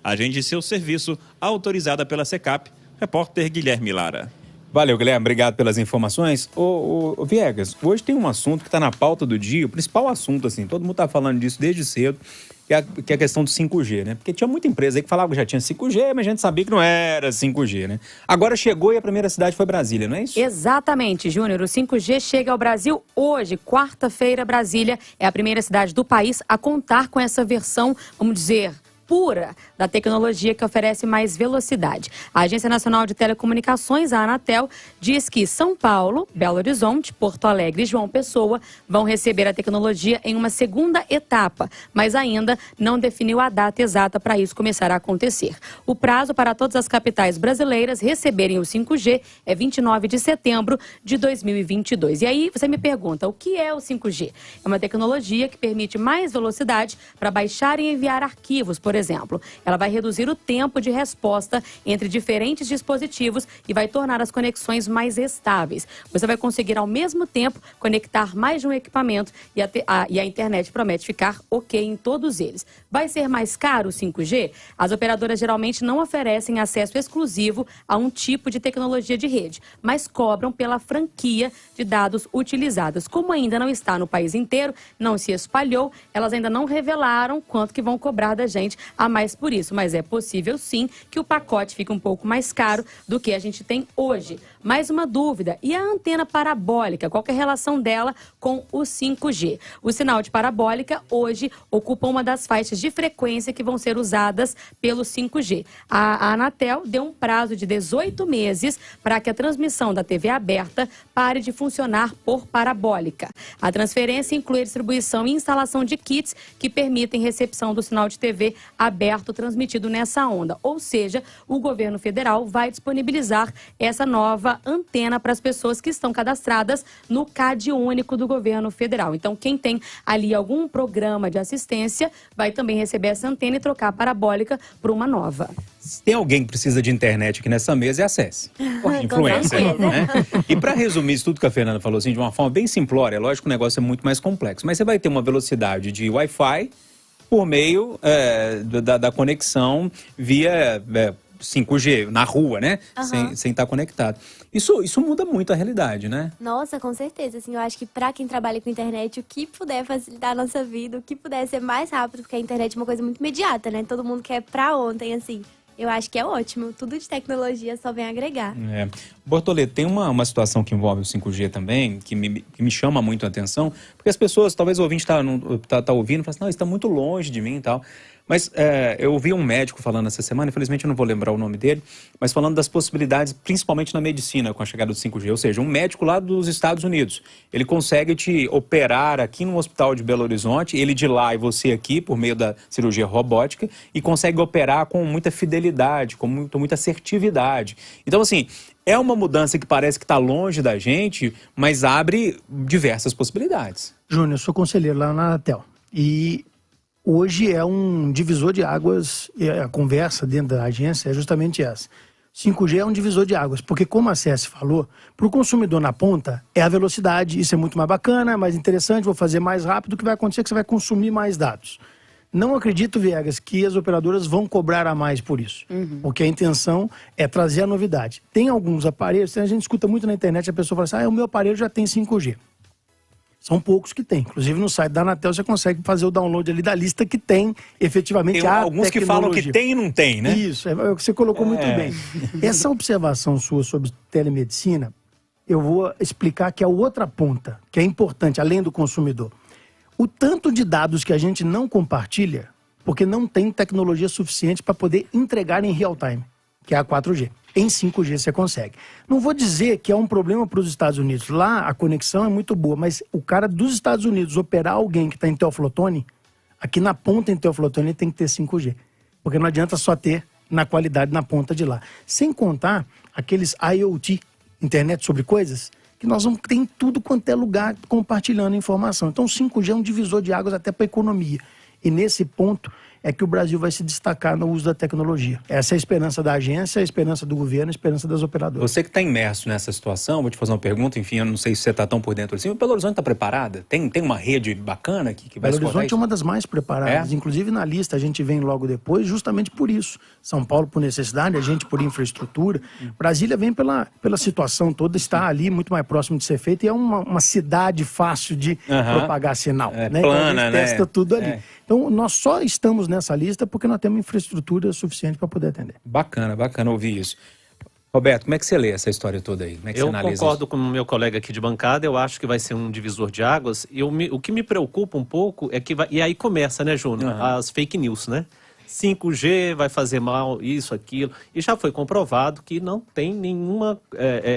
Agende seu serviço, autorizada pela SECAP. Repórter Guilherme Lara. Valeu, Guilherme. Obrigado pelas informações. Ô, Viegas, hoje tem um assunto que está na pauta do dia, o principal assunto, assim, todo mundo está falando disso desde cedo, que é a questão do 5G, né? Porque tinha muita empresa aí que falava que já tinha 5G, mas a gente sabia que não era 5G, né? Agora chegou e a primeira cidade foi Brasília, não é isso? Exatamente, Júnior. O 5G chega ao Brasil hoje, quarta-feira. Brasília é a primeira cidade do país a contar com essa versão, vamos dizer, pura da tecnologia que oferece mais velocidade. A Agência Nacional de Telecomunicações, a Anatel, diz que São Paulo, Belo Horizonte, Porto Alegre e João Pessoa vão receber a tecnologia em uma segunda etapa, mas ainda não definiu a data exata para isso começar a acontecer. O prazo para todas as capitais brasileiras receberem o 5G é 29 de setembro de 2022. E aí você me pergunta, o que é o 5G? É uma tecnologia que permite mais velocidade para baixar e enviar arquivos, por exemplo. Ela vai reduzir o tempo de resposta entre diferentes dispositivos e vai tornar as conexões mais estáveis. Você vai conseguir, ao mesmo tempo, conectar mais de um equipamento e a internet promete ficar ok em todos eles. Vai ser mais caro o 5G? As operadoras geralmente não oferecem acesso exclusivo a um tipo de tecnologia de rede, mas cobram pela franquia de dados utilizadas. Como ainda não está no país inteiro, não se espalhou, elas ainda não revelaram quanto que vão cobrar da gente a mais por isso. Mas é possível sim que o pacote fique um pouco mais caro do que a gente tem hoje. Mais uma dúvida, e a antena parabólica? Qual que é a relação dela com o 5G? O sinal de parabólica hoje ocupa uma das faixas de frequência que vão ser usadas pelo 5G. A Anatel deu um prazo de 18 meses para que a transmissão da TV aberta pare de funcionar por parabólica. A transferência inclui a distribuição e instalação de kits que permitem recepção do sinal de TV aberto transmitido nessa onda. Ou seja, o governo federal vai disponibilizar essa nova antena para as pessoas que estão cadastradas no CAD único do governo federal. Então, quem tem ali algum programa de assistência vai também receber essa antena e trocar a parabólica por uma nova. Se tem alguém que precisa de internet aqui nessa mesa, acesse. Influencer, né? E para resumir isso tudo que a Fernanda falou assim, de uma forma bem simplória, lógico que o negócio é muito mais complexo, mas você vai ter uma velocidade de Wi-Fi por meio da conexão via 5G na rua, né? Sem estar conectado. Isso muda muito a realidade, né? Nossa, com certeza. Assim, eu acho que pra quem trabalha com internet, o que puder facilitar a nossa vida, o que puder ser mais rápido, porque a internet é uma coisa muito imediata, né? Todo mundo quer pra ontem, assim. Eu acho que é ótimo. Tudo de tecnologia só vem agregar. Bortoleto, tem uma situação que envolve o 5G também, que me chama muito a atenção, porque as pessoas, talvez o ouvinte tá ouvindo e fala assim, não, isso está muito longe de mim e tal. Mas eu ouvi um médico falando essa semana, infelizmente eu não vou lembrar o nome dele, mas falando das possibilidades, principalmente na medicina, com a chegada do 5G. Ou seja, um médico lá dos Estados Unidos, ele consegue te operar aqui no hospital de Belo Horizonte, ele de lá e você aqui, por meio da cirurgia robótica, e consegue operar com muita fidelidade, com muita assertividade. Então, assim, é uma mudança que parece que está longe da gente, mas abre diversas possibilidades. Júnior, eu sou conselheiro lá na Anatel. E hoje é um divisor de águas, e a conversa dentro da agência é justamente essa. 5G é um divisor de águas, porque como a Cési falou, para o consumidor na ponta é a velocidade, isso é muito mais bacana, mais interessante, vou fazer mais rápido, o que vai acontecer é que você vai consumir mais dados. Não acredito, Viegas, que as operadoras vão cobrar a mais por isso, porque a intenção é trazer a novidade. Tem alguns aparelhos, a gente escuta muito na internet, a pessoa fala assim, o meu aparelho já tem 5G. São poucos que tem. Inclusive no site da Anatel você consegue fazer o download ali da lista que tem efetivamente tem a alguns tecnologia. que falam que tem e não tem, né? Isso, é o que você colocou muito bem. Essa observação sua sobre telemedicina, eu vou explicar que é a outra ponta, que é importante, além do consumidor. O tanto de dados que a gente não compartilha, porque não tem tecnologia suficiente para poder entregar em real time, que é a 4G. Em 5G você consegue. Não vou dizer que é um problema para os Estados Unidos. Lá a conexão é muito boa, mas o cara dos Estados Unidos operar alguém que está em Teoflotone, aqui na ponta em Teoflotone ele tem que ter 5G. Porque não adianta só ter na qualidade na ponta de lá. Sem contar aqueles IoT, internet sobre coisas, que nós vamos ter em tudo quanto é lugar compartilhando informação. Então o 5G é um divisor de águas até para a economia. E nesse ponto é que o Brasil vai se destacar no uso da tecnologia. Essa é a esperança da agência, a esperança do governo, a esperança das operadoras. Você que está imerso nessa situação, vou te fazer uma pergunta, enfim, eu não sei se você está tão por dentro assim, o Belo Horizonte está preparada? Tem uma rede bacana que vai Belo Horizonte é uma das mais preparadas, inclusive na lista a gente vem logo depois, justamente por isso. São Paulo por necessidade, a gente por infraestrutura. Brasília vem pela situação toda, está ali muito mais próximo de ser feito e é uma cidade fácil de propagar sinal. Né? Plana, então a gente testa né? tudo ali. Então nós só estamos nessa lista porque nós temos infraestrutura suficiente para poder atender. Bacana ouvir isso. Roberto, como é que você lê essa história toda aí? Como é que você analisa concordo isso? com o meu colega aqui de bancada, eu acho que vai ser um divisor de águas. E o que me preocupa um pouco é que e aí começa, né, Júnior, as fake news, né? 5G vai fazer mal, isso, aquilo. E já foi comprovado que não tem nenhuma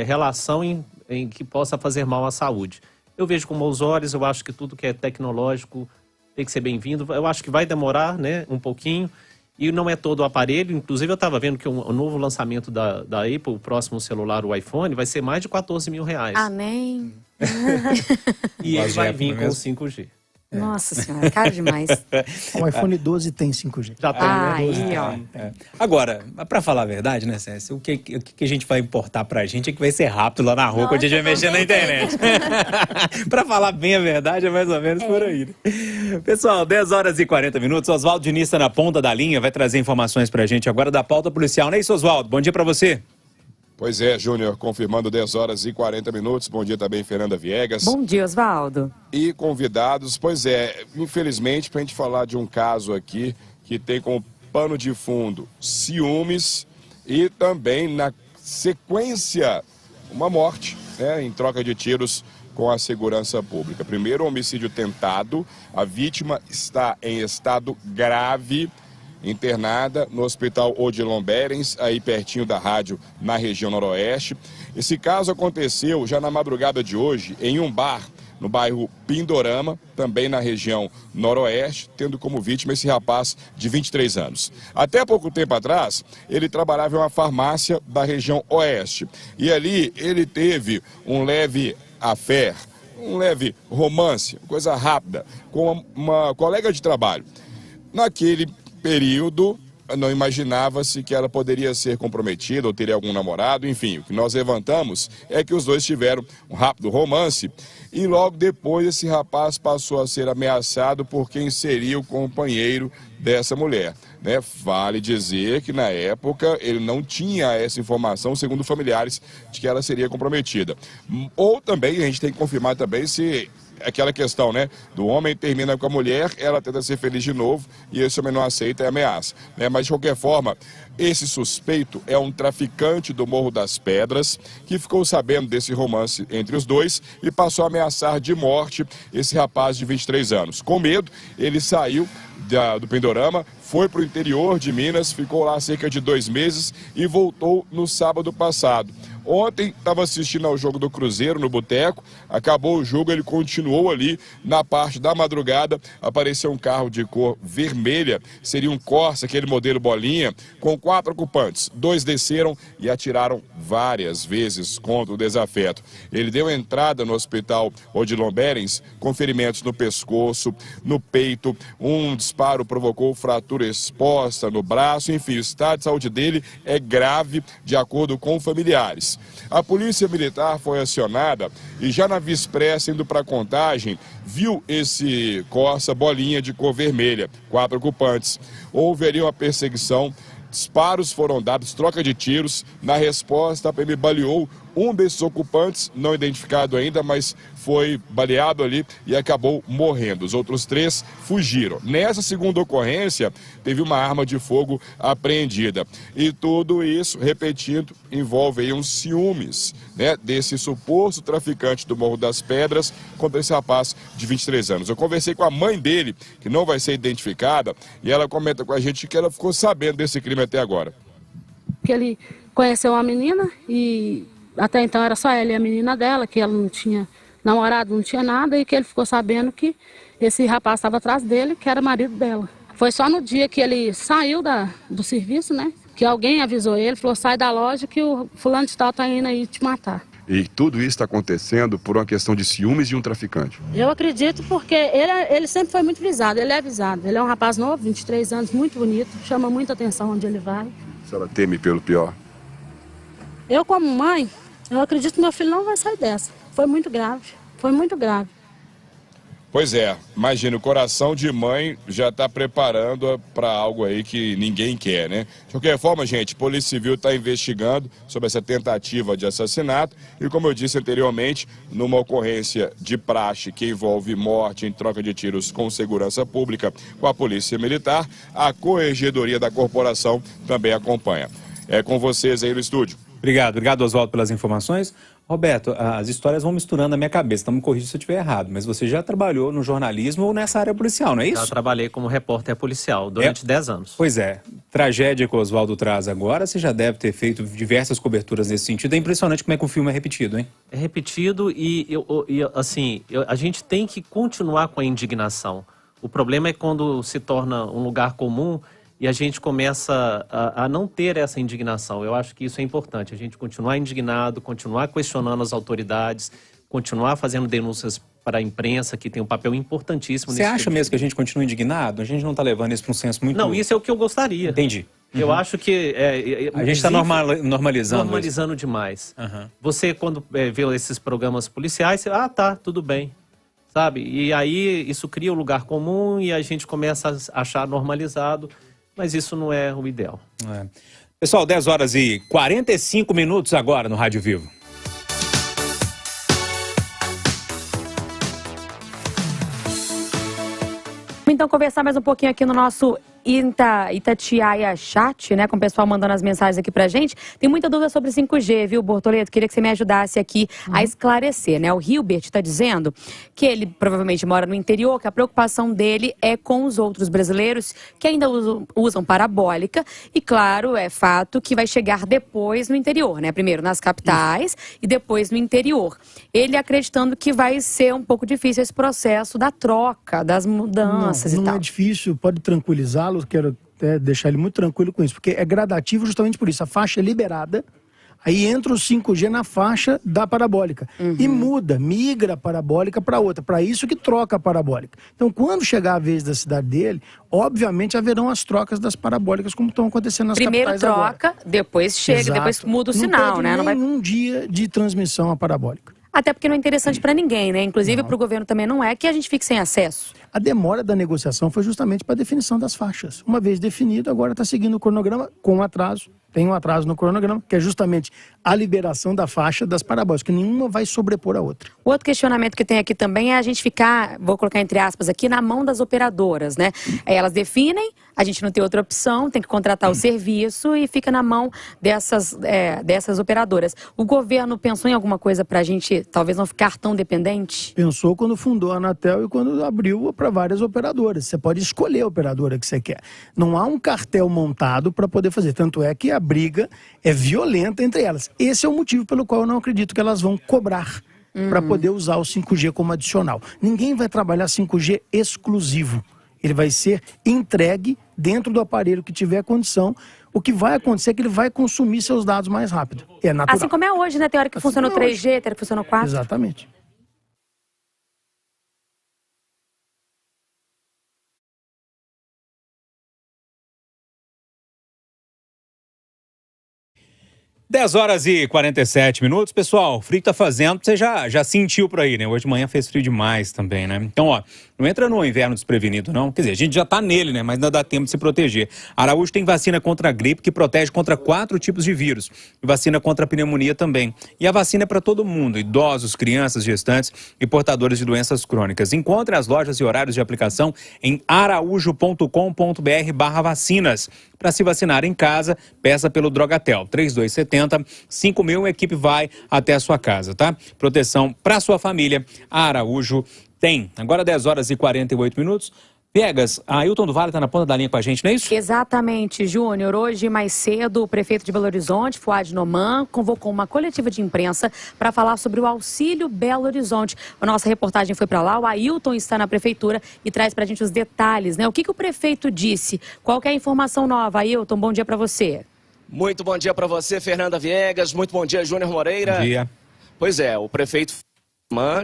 relação em que possa fazer mal à saúde. Eu vejo com maus olhos, eu acho que tudo que é tecnológico tem que ser bem-vindo. Eu acho que vai demorar, né, um pouquinho. E não é todo o aparelho. Inclusive, eu estava vendo que o novo lançamento da Apple, o próximo celular, o iPhone, vai ser mais de R$14 mil. Amém. E ele vai vir com o 5G. Nossa senhora, caro demais. O iPhone 12 tem 5G. Já tem, Aí, ó. Agora, pra falar a verdade, né, Cécia? O que a gente vai importar pra gente é que vai ser rápido lá na rua quando a gente vai mexer na internet. Pra falar bem a verdade, é mais ou menos por aí. Né? Pessoal, 10 horas e 40 minutos. Oswaldo Diniz está na ponta da linha, vai trazer informações pra gente agora da pauta policial. Não é isso, Oswaldo? Bom dia pra você. Pois é, Júnior, confirmando 10 horas e 40 minutos. Bom dia também, Fernanda Viegas. Bom dia, Oswaldo. E convidados, pois é, infelizmente, para a gente falar de um caso aqui que tem como pano de fundo ciúmes e também na sequência uma morte, né, em troca de tiros com a segurança pública. Primeiro, um homicídio tentado, a vítima está em estado grave, internada no Hospital Odilon Berens, aí pertinho da rádio, na região noroeste. Esse caso aconteceu já na madrugada de hoje em um bar no bairro Pindorama, também na região noroeste, tendo como vítima esse rapaz de 23 anos. Até pouco tempo atrás, ele trabalhava em uma farmácia da região oeste. E ali ele teve um leve affair, um leve romance, coisa rápida, com uma colega de trabalho. Naquele período, não imaginava-se que ela poderia ser comprometida ou teria algum namorado, enfim, o que nós levantamos é que os dois tiveram um rápido romance e logo depois esse rapaz passou a ser ameaçado por quem seria o companheiro dessa mulher, né? Vale dizer que na época ele não tinha essa informação, segundo familiares, de que ela seria comprometida. Ou também, a gente tem que confirmar também se aquela questão, né, do homem termina com a mulher, ela tenta ser feliz de novo e esse homem não aceita e ameaça, né? Mas de qualquer forma, esse suspeito é um traficante do Morro das Pedras que ficou sabendo desse romance entre os dois e passou a ameaçar de morte esse rapaz de 23 anos. Com medo, ele saiu do Pindorama, foi para o interior de Minas, ficou lá cerca de 2 meses e voltou no sábado passado. Ontem estava assistindo ao jogo do Cruzeiro no boteco, acabou o jogo, ele continuou ali, na parte da madrugada, apareceu um carro de cor vermelha, seria um Corsa, aquele modelo bolinha, com 4 ocupantes. 2 desceram e atiraram várias vezes contra o desafeto. Ele deu entrada no hospital Odilon Berens com ferimentos no pescoço, no peito, um disparo provocou fratura exposta no braço, enfim, o estado de saúde dele é grave, de acordo com familiares. A polícia militar foi acionada e já na Via Expressa, indo para Contagem, viu esse Corsa bolinha de cor vermelha, 4 ocupantes. Houve ali uma perseguição, disparos foram dados, troca de tiros. Na resposta, a PM baleou um desses ocupantes, não identificado ainda, mas foi baleado ali e acabou morrendo. Os outros 3 fugiram. Nessa segunda ocorrência, teve uma arma de fogo apreendida. E tudo isso, repetindo, envolve aí uns ciúmes, né, desse suposto traficante do Morro das Pedras contra esse rapaz de 23 anos. Eu conversei com a mãe dele, que não vai ser identificada, e ela comenta com a gente que ela ficou sabendo desse crime até agora. Que ele conheceu uma menina e até então era só ela e a menina dela, que ela não tinha namorado, não tinha nada, e que ele ficou sabendo que esse rapaz estava atrás dele, que era marido dela. Foi só no dia que ele saiu do serviço, né, que alguém avisou ele, falou, sai da loja que o fulano de tal tá indo aí te matar. E tudo isso está acontecendo por uma questão de ciúmes de um traficante. Eu acredito porque ele sempre foi muito visado, ele é avisado. Ele é um rapaz novo, 23 anos, muito bonito, chama muita atenção onde ele vai. A senhora teme pelo pior? Eu, como mãe, eu acredito que meu filho não vai sair dessa. Foi muito grave, foi muito grave. Pois é, imagina, o coração de mãe já está preparando para algo aí que ninguém quer, né? De qualquer forma, gente, a Polícia Civil está investigando sobre essa tentativa de assassinato e, como eu disse anteriormente, numa ocorrência de praxe que envolve morte em troca de tiros com segurança pública com a Polícia Militar, a Corregedoria da Corporação também acompanha. É com vocês aí no estúdio. Obrigado, Oswaldo, pelas informações. Roberto, as histórias vão misturando na minha cabeça, então me corrija se eu estiver errado, mas você já trabalhou no jornalismo ou nessa área policial, não é isso? Já trabalhei como repórter policial durante 10 anos. Pois é, tragédia que o Oswaldo traz agora, você já deve ter feito diversas coberturas nesse sentido. É impressionante como é que o filme é repetido, hein? É repetido e a gente tem que continuar com a indignação. O problema é quando se torna um lugar comum e a gente começa a não ter essa indignação. Eu acho que isso é importante, a gente continuar indignado, continuar questionando as autoridades, continuar fazendo denúncias para a imprensa, que tem um papel importantíssimo Você nesse acha mesmo que a gente continua indignado? A gente não está levando isso para um senso muito... Não, isso é o que eu gostaria. Entendi. Eu acho que... a gente está normalizando. Normalizando demais. Você, quando vê esses programas policiais, você, tá, tudo bem. Sabe? E aí isso cria um lugar comum e a gente começa a achar normalizado, mas isso não é o ideal. Pessoal, 10 horas e 45 minutos agora no Rádio Vivo. Então, conversar mais um pouquinho aqui no nosso Itatiaia Chat, né? Com o pessoal mandando as mensagens aqui pra gente. Tem muita dúvida sobre 5G, viu, Bortoleto? Queria que você me ajudasse aqui a esclarecer, né? O Hilbert está dizendo que ele provavelmente mora no interior, que a preocupação dele é com os outros brasileiros que ainda usam parabólica. E, claro, é fato que vai chegar depois no interior, né? Primeiro nas capitais e depois no interior. Ele acreditando que vai ser um pouco difícil esse processo da troca, das mudanças e tal. Não é difícil, pode tranquilizá-lo. Quero até deixar ele muito tranquilo com isso, porque é gradativo justamente por isso. A faixa é liberada, aí entra o 5G na faixa da parabólica e migra a parabólica para outra. Para isso que troca a parabólica. Então, quando chegar a vez da cidade dele, obviamente haverão as trocas das parabólicas, como estão acontecendo nas capitais agora. Primeiro troca, depois chega, Exato. depois muda o sinal, né? Não vai um dia de transmissão à parabólica. Até porque não é interessante para ninguém, né? Inclusive para o governo também não é que a gente fique sem acesso. A demora da negociação foi justamente para a definição das faixas. Uma vez definido, agora está seguindo o cronograma com atraso. Tem um atraso no cronograma, que é justamente a liberação da faixa das parabólicas, que nenhuma vai sobrepor a outra. O outro questionamento que tem aqui também é a gente ficar, vou colocar entre aspas aqui, na mão das operadoras, né? Elas definem, a gente não tem outra opção, tem que contratar o serviço e fica na mão dessas operadoras. O governo pensou em alguma coisa para a gente talvez não ficar tão dependente? Pensou quando fundou a Anatel e quando abriu para várias operadoras. Você pode escolher a operadora que você quer. Não há um cartel montado para poder fazer. Tanto é que a briga é violenta entre elas. Esse é o motivo pelo qual eu não acredito que elas vão cobrar para poder usar o 5G como adicional. Ninguém vai trabalhar 5G exclusivo. Ele vai ser entregue dentro do aparelho que tiver condição. O que vai acontecer é que ele vai consumir seus dados mais rápido. É natural. Assim como é hoje, né? Tem hora que funciona o 3G, tem hora que funciona o 4. Exatamente. Dez horas e 47 minutos. Pessoal, o frio que tá fazendo, você já sentiu por aí, né? Hoje de manhã fez frio demais também, né? Então, ó, não entra no inverno desprevenido, não. Quer dizer, a gente já tá nele, né? Mas ainda dá tempo de se proteger. Araújo tem vacina contra a gripe que protege contra 4 tipos de vírus. E vacina contra a pneumonia também. E a vacina é para todo mundo, idosos, crianças, gestantes e portadores de doenças crônicas. Encontre as lojas e horários de aplicação em araújo.com.br/vacinas. Para se vacinar em casa, peça pelo Drogatel 3270-5000, a equipe vai até a sua casa, tá? Proteção para sua família, a Araújo tem. Agora 10 horas e 48 minutos. Viegas, a Ailton do Vale está na ponta da linha com a gente, não é isso? Exatamente, Júnior. Hoje, mais cedo, o prefeito de Belo Horizonte, Fuad Noman, convocou uma coletiva de imprensa para falar sobre o Auxílio Belo Horizonte. A nossa reportagem foi para lá, o Ailton está na prefeitura e traz para a gente os detalhes, né? O que o prefeito disse? Qual que é a informação nova? Ailton, bom dia para você. Muito bom dia para você, Fernanda Viegas. Muito bom dia, Júnior Moreira. Bom dia. Pois é, o prefeito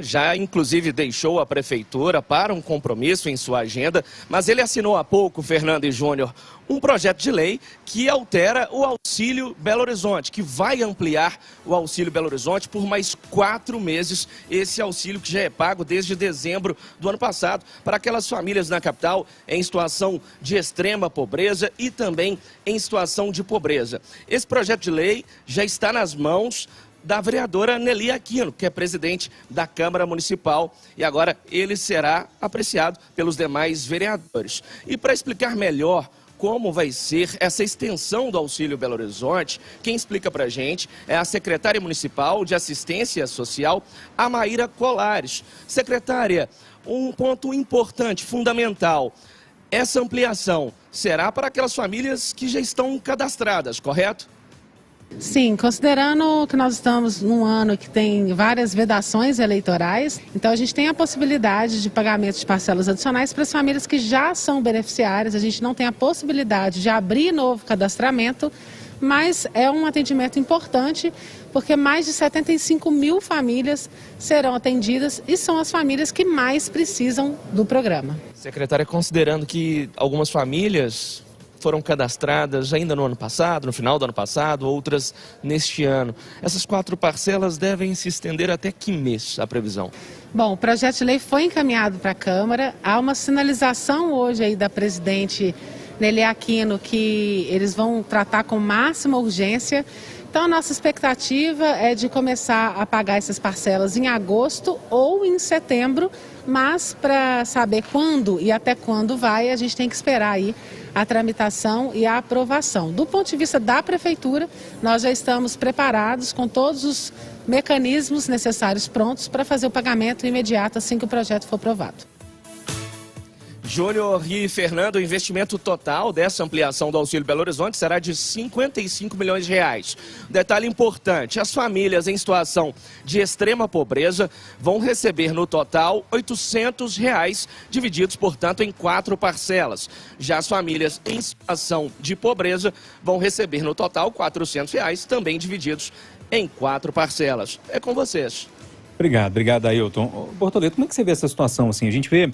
já inclusive deixou a prefeitura para um compromisso em sua agenda, mas ele assinou há pouco, Fernando e Júnior, um projeto de lei que altera o Auxílio Belo Horizonte, que vai ampliar o Auxílio Belo Horizonte por mais 4 meses, esse auxílio que já é pago desde dezembro do ano passado para aquelas famílias na capital em situação de extrema pobreza e também em situação de pobreza. Esse projeto de lei já está nas mãos da vereadora Nelly Aquino, que é presidente da Câmara Municipal, e agora ele será apreciado pelos demais vereadores. E para explicar melhor como vai ser essa extensão do Auxílio Belo Horizonte, quem explica para a gente é a secretária municipal de Assistência Social, a Maíra Colares. Secretária, um ponto importante, fundamental, essa ampliação será para aquelas famílias que já estão cadastradas, correto? Sim, considerando que nós estamos num ano que tem várias vedações eleitorais, então a gente tem a possibilidade de pagamento de parcelas adicionais para as famílias que já são beneficiárias. A gente não tem a possibilidade de abrir novo cadastramento mas é um atendimento importante, porque mais de 75 mil famílias serão atendidas e são as famílias que mais precisam do programa. Secretária, considerando que algumas famílias foram cadastradas ainda no ano passado, no final do ano passado, outras neste ano, essas 4 parcelas devem se estender até que mês, a previsão? Bom, o projeto de lei foi encaminhado para a Câmara, há uma sinalização hoje aí da presidente Nelly Aquino que eles vão tratar com máxima urgência. Então, a nossa expectativa é de começar a pagar essas parcelas em agosto ou em setembro, mas para saber quando e até quando vai, a gente tem que esperar aí a tramitação e a aprovação. Do ponto de vista da Prefeitura, nós já estamos preparados com todos os mecanismos necessários prontos para fazer o pagamento imediato assim que o projeto for aprovado. Júnior e Fernando, o investimento total dessa ampliação do Auxílio Belo Horizonte será de 55 milhões de reais. Detalhe importante, as famílias em situação de extrema pobreza vão receber no total R$ 800, divididos, portanto, em 4 parcelas. Já as famílias em situação de pobreza vão receber no total R$ 400, também divididos em 4 parcelas. É com vocês. Obrigado, Ailton. Bortoleto, como é que você vê essa situação? Assim, a gente vê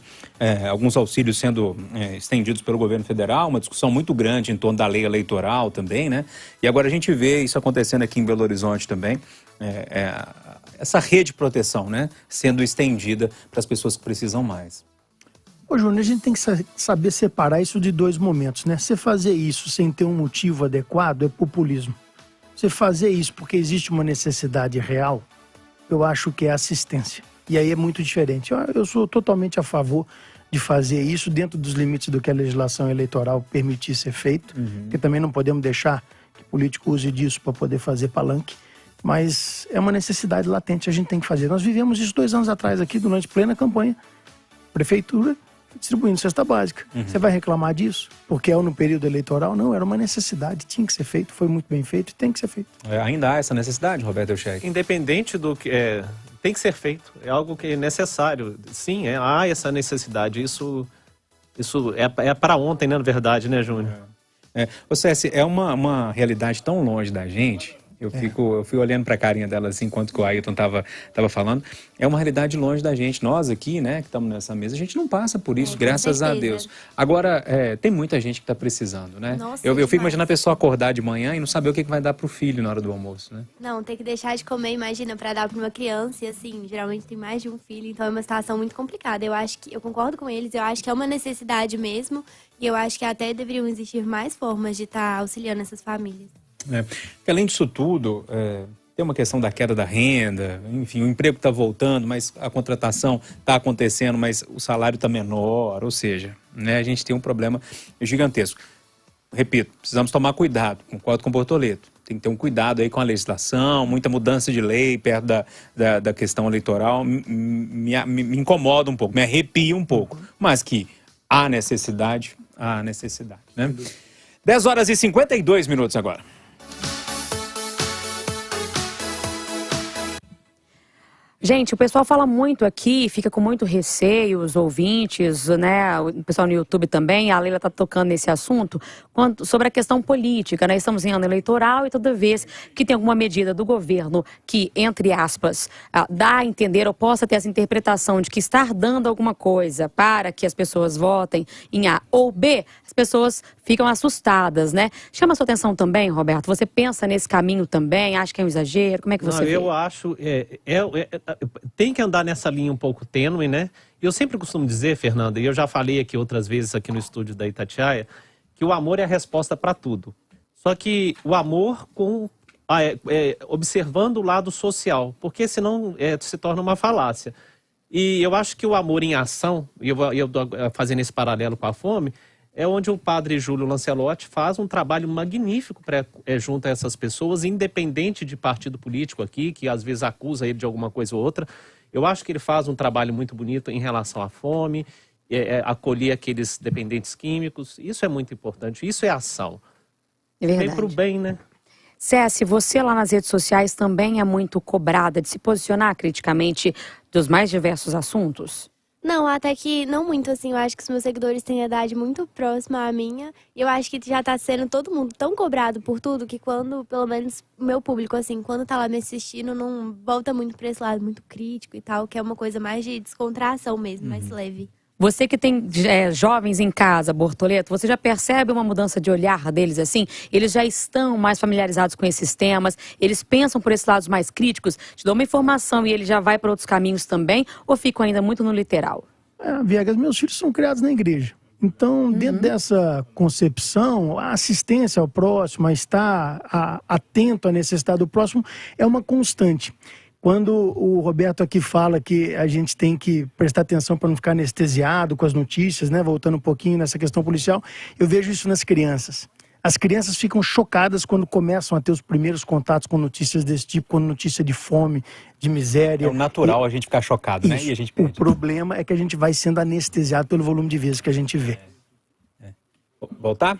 alguns auxílios sendo estendidos pelo governo federal, uma discussão muito grande em torno da lei eleitoral também, né? E agora a gente vê isso acontecendo aqui em Belo Horizonte também, essa rede de proteção, né? Sendo estendida para as pessoas que precisam mais. Ô, Júnior, a gente tem que saber separar isso de 2 momentos, né? Você fazer isso sem ter um motivo adequado é populismo. Você fazer isso porque existe uma necessidade real, eu acho que é assistência. E aí é muito diferente. Eu sou totalmente a favor de fazer isso dentro dos limites do que a legislação eleitoral permitir ser feito, porque também não podemos deixar que o político use disso para poder fazer palanque, mas é uma necessidade latente, a gente tem que fazer. Nós vivemos isso 2 anos atrás aqui, durante plena campanha, prefeitura distribuindo cesta básica. Você vai reclamar disso? Porque é no período eleitoral? Não, era uma necessidade, tinha que ser feito, foi muito bem feito e tem que ser feito. Ainda há essa necessidade, Roberto Elcheque? Independente do que tem que ser feito, é algo que é necessário. Sim, há essa necessidade, isso é para ontem, né, na verdade, né, Júnior? Ô Cési, é uma realidade tão longe da gente. Eu fui olhando para a carinha dela assim, enquanto que o Ailton estava falando. É uma realidade longe da gente. Nós aqui, né, que estamos nessa mesa, a gente não passa por isso, graças a Deus. Agora, tem muita gente que está precisando, né? Nossa, eu fico imaginando a pessoa acordar de manhã e não saber o que vai dar para o filho na hora do almoço, né? Não, tem que deixar de comer, imagina, para dar para uma criança. E assim, geralmente tem mais de um filho, então é uma situação muito complicada. Eu concordo com eles, eu acho que é uma necessidade mesmo. E eu acho que até deveriam existir mais formas de estar auxiliando essas famílias. Além disso tudo, tem uma questão da queda da renda, enfim, o emprego está voltando, mas a contratação está acontecendo, mas o salário está menor, ou seja, né, a gente tem um problema gigantesco. Repito, precisamos tomar cuidado, concordo com o Bortoleto. Tem que ter um cuidado aí com a legislação, muita mudança de lei perto da questão eleitoral, me incomoda um pouco, me arrepia um pouco, mas que há necessidade, né? 10 horas e 52 minutos agora. Gente, o pessoal fala muito aqui, fica com muito receio, os ouvintes, né, o pessoal no YouTube também, a Leila está tocando nesse assunto, sobre a questão política, né, estamos em ano eleitoral e toda vez que tem alguma medida do governo que, entre aspas, dá a entender ou possa ter essa interpretação de que estar dando alguma coisa para que as pessoas votem em A ou B, as pessoas ficam assustadas, né? Chama a sua atenção também, Roberto, você pensa nesse caminho também, acha que é um exagero, como é que você vê? Eu acho, tem que andar nessa linha um pouco tênue, né? Eu sempre costumo dizer, Fernanda, e eu já falei aqui outras vezes aqui no estúdio da Itatiaia, que o amor é a resposta para tudo. Só que o amor observando o lado social, porque senão se torna uma falácia. E eu acho que o amor em ação, e eu fazendo esse paralelo com a fome, é onde o padre Júlio Lancelotti faz um trabalho magnífico junto a essas pessoas, independente de partido político aqui, que às vezes acusa ele de alguma coisa ou outra. Eu acho que ele faz um trabalho muito bonito em relação à fome, acolher aqueles dependentes químicos. Isso é muito importante, isso é ação. É verdade. Vem pro bem, né? Cési, você lá nas redes sociais também é muito cobrada de se posicionar criticamente dos mais diversos assuntos? Não, até que não muito, assim. Eu acho que os meus seguidores têm idade muito próxima à minha. E eu acho que já tá sendo todo mundo tão cobrado por tudo que quando, pelo menos, o meu público, assim, quando tá lá me assistindo, não volta muito pra esse lado muito crítico e tal, que é uma coisa mais de descontração mesmo, mais leve. Você que tem jovens em casa, Bortoleto, você já percebe uma mudança de olhar deles assim? Eles já estão mais familiarizados com esses temas? Eles pensam por esses lados mais críticos? Te dão uma informação e ele já vai para outros caminhos também? Ou ficam ainda muito no literal? Viegas, meus filhos são criados na igreja. Então, dentro dessa concepção, a assistência ao próximo, a estar atento à necessidade do próximo, é uma constante. Quando o Roberto aqui fala que a gente tem que prestar atenção para não ficar anestesiado com as notícias, né? Voltando um pouquinho nessa questão policial, eu vejo isso nas crianças. As crianças ficam chocadas quando começam a ter os primeiros contatos com notícias desse tipo, com notícia de fome, de miséria. É natural a gente ficar chocado, né? Isso. E a gente O problema é que a gente vai sendo anestesiado pelo volume de vezes que a gente vê. Voltar?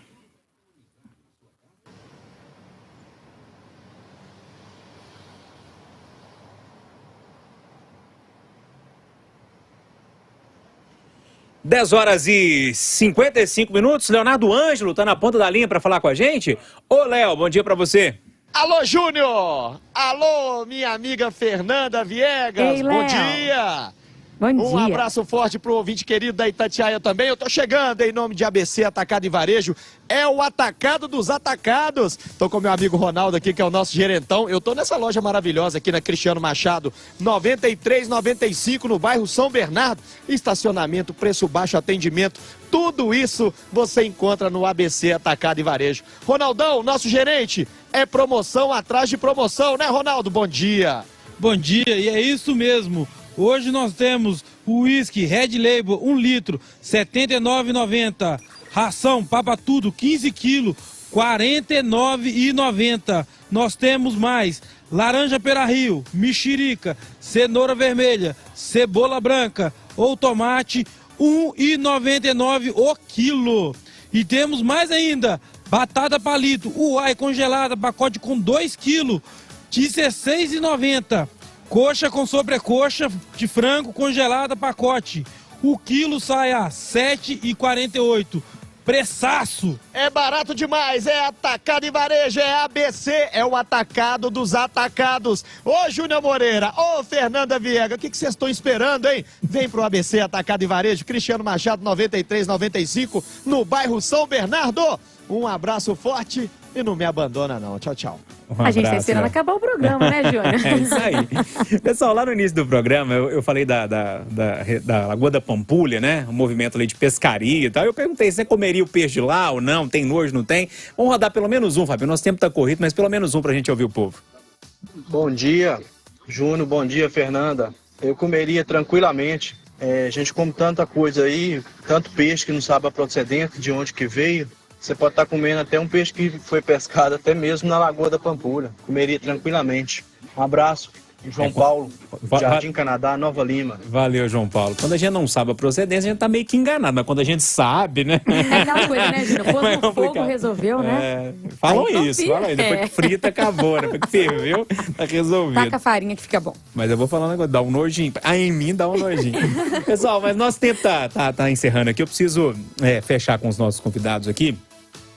(10h55). Leonardo Ângelo tá na ponta da linha para falar com a gente. Ô, Léo, bom dia para você. Alô, Júnior! Alô, minha amiga Fernanda Viegas! Ei, bom Léo. dia! Bom Um dia. abraço forte pro ouvinte querido da Itatiaia também. Eu tô chegando em nome de ABC Atacado e Varejo. É o atacado dos atacados. Tô com meu amigo Ronaldo aqui, que é o nosso gerentão. Eu tô nessa loja maravilhosa aqui na Cristiano Machado, 93,95 no bairro São Bernardo. Estacionamento, preço baixo, atendimento. Tudo isso você encontra no ABC Atacado e Varejo. Ronaldão, nosso gerente, é promoção atrás de promoção, né, Ronaldo? Bom dia. Bom dia, e é isso mesmo. Hoje nós temos o uísque Red Label 1 litro, R$ 79,90. Ração Papa Tudo, 15 quilos, R$ 49,90. Nós temos mais laranja pera-rio, mexerica, cenoura vermelha, cebola branca ou tomate, R$ 1,99 o quilo. E temos mais ainda, batata palito, uai congelada, pacote com 2 quilos, de R$ 16,90. Coxa com sobrecoxa de frango congelada, pacote. O quilo sai a R$ 7,48. Preçaço! É barato demais, é atacado e varejo, é ABC, é o atacado dos atacados. Ô Júnior Moreira, ô Fernanda Viega, o que vocês estão esperando, hein? Vem pro ABC Atacado e Varejo, Cristiano Machado 93,95, no bairro São Bernardo. Um abraço forte e não me abandona não. Tchau, tchau. A gente tá esperando acabar o programa, né, Júnior? É isso aí. Pessoal, lá no início do programa, eu falei da Lagoa da Pampulha, né? O movimento ali de pescaria e tal. Eu perguntei se você comeria o peixe de lá ou não, tem nojo, não tem? Vamos rodar pelo menos um, Fábio. Nosso tempo tá corrido, mas pelo menos um pra gente ouvir o povo. Bom dia, Júnior. Bom dia, Fernanda. Eu comeria tranquilamente. A gente come tanta coisa aí, tanto peixe que não sabe a procedência, de onde que veio. Você pode estar comendo até um peixe que foi pescado até mesmo na Lagoa da Pampulha. Comeria tranquilamente. Um abraço. João Paulo, Jardim Canadá, Nova Lima. Valeu, João Paulo. Quando a gente não sabe a procedência, a gente tá meio que enganado. Mas quando a gente sabe, né? É aquela coisa, né, Júnior? Pôs no fogo, resolveu, né? Falam Aí isso, confia. falam isso. Depois que frita, acabou, né? Depois que ferveu, tá resolvido. Taca a farinha que fica bom. Mas eu vou falar um negócio, dá um nojinho. Em mim dá um nojinho. Pessoal, mas nosso tempo tá encerrando aqui. Eu preciso fechar com os nossos convidados aqui.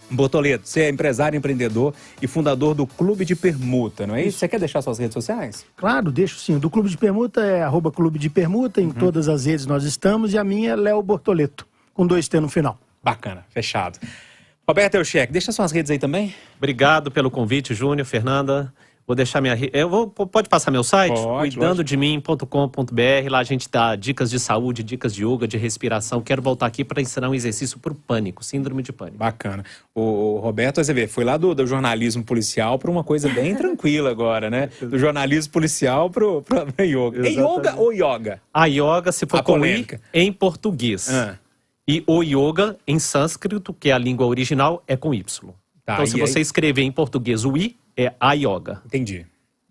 Bortoleto, você é empresário, empreendedor e fundador do Clube de Permuta, não é isso? Você quer deixar suas redes sociais? Claro, deixo sim. Do Clube de Permuta é @Clube de Permuta, em todas as redes nós estamos, e a minha é Léo Bortoleto, com 2 T no final. Bacana, fechado. Roberto Elcheque, deixa suas redes aí também. Obrigado pelo convite, Júnior, Fernanda. Vou deixar minha... Pode passar meu site? Pode, cuidandodemim.com.br. Lá a gente dá dicas de saúde, dicas de yoga, de respiração. Quero voltar aqui para ensinar um exercício para o pânico, síndrome de pânico. Bacana. O Roberto, você vê, foi lá do jornalismo policial para uma coisa bem tranquila agora, né? Do jornalismo policial para yoga. É yoga ou yoga? A yoga, se for A com polêmica. I, em português. E o yoga, em sânscrito, que é a língua original, é com Y. Tá, então, se você escrever em português o I, é a yoga. Entendi.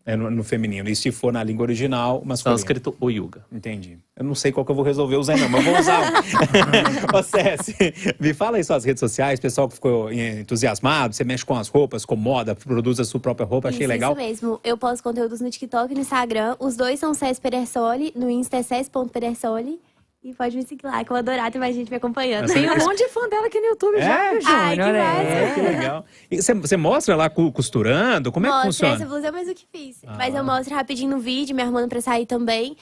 É no feminino. E se for na língua original, masculino. Sânscrito ou yoga. Entendi. Eu não sei qual que eu vou resolver usar, não, mas eu vou usar um. Ô, Cési, me fala aí suas redes sociais, pessoal que ficou entusiasmado, você mexe com as roupas, com moda, produz a sua própria roupa, achei legal. Isso mesmo. Eu posto conteúdos no TikTok e no Instagram. Os dois são Cés Pedersoli, no Insta é Cés.Pedersoli. E pode me seguir lá, que eu vou adorar ter mais gente me acompanhando. Tem um monte de fã dela aqui no YouTube já, viu, Júnior? Ai, que massa. Que legal. E você mostra lá costurando? Como é que funciona? Essa blusa é mais o que fiz. Mas eu mostro rapidinho no vídeo, me arrumando pra sair também.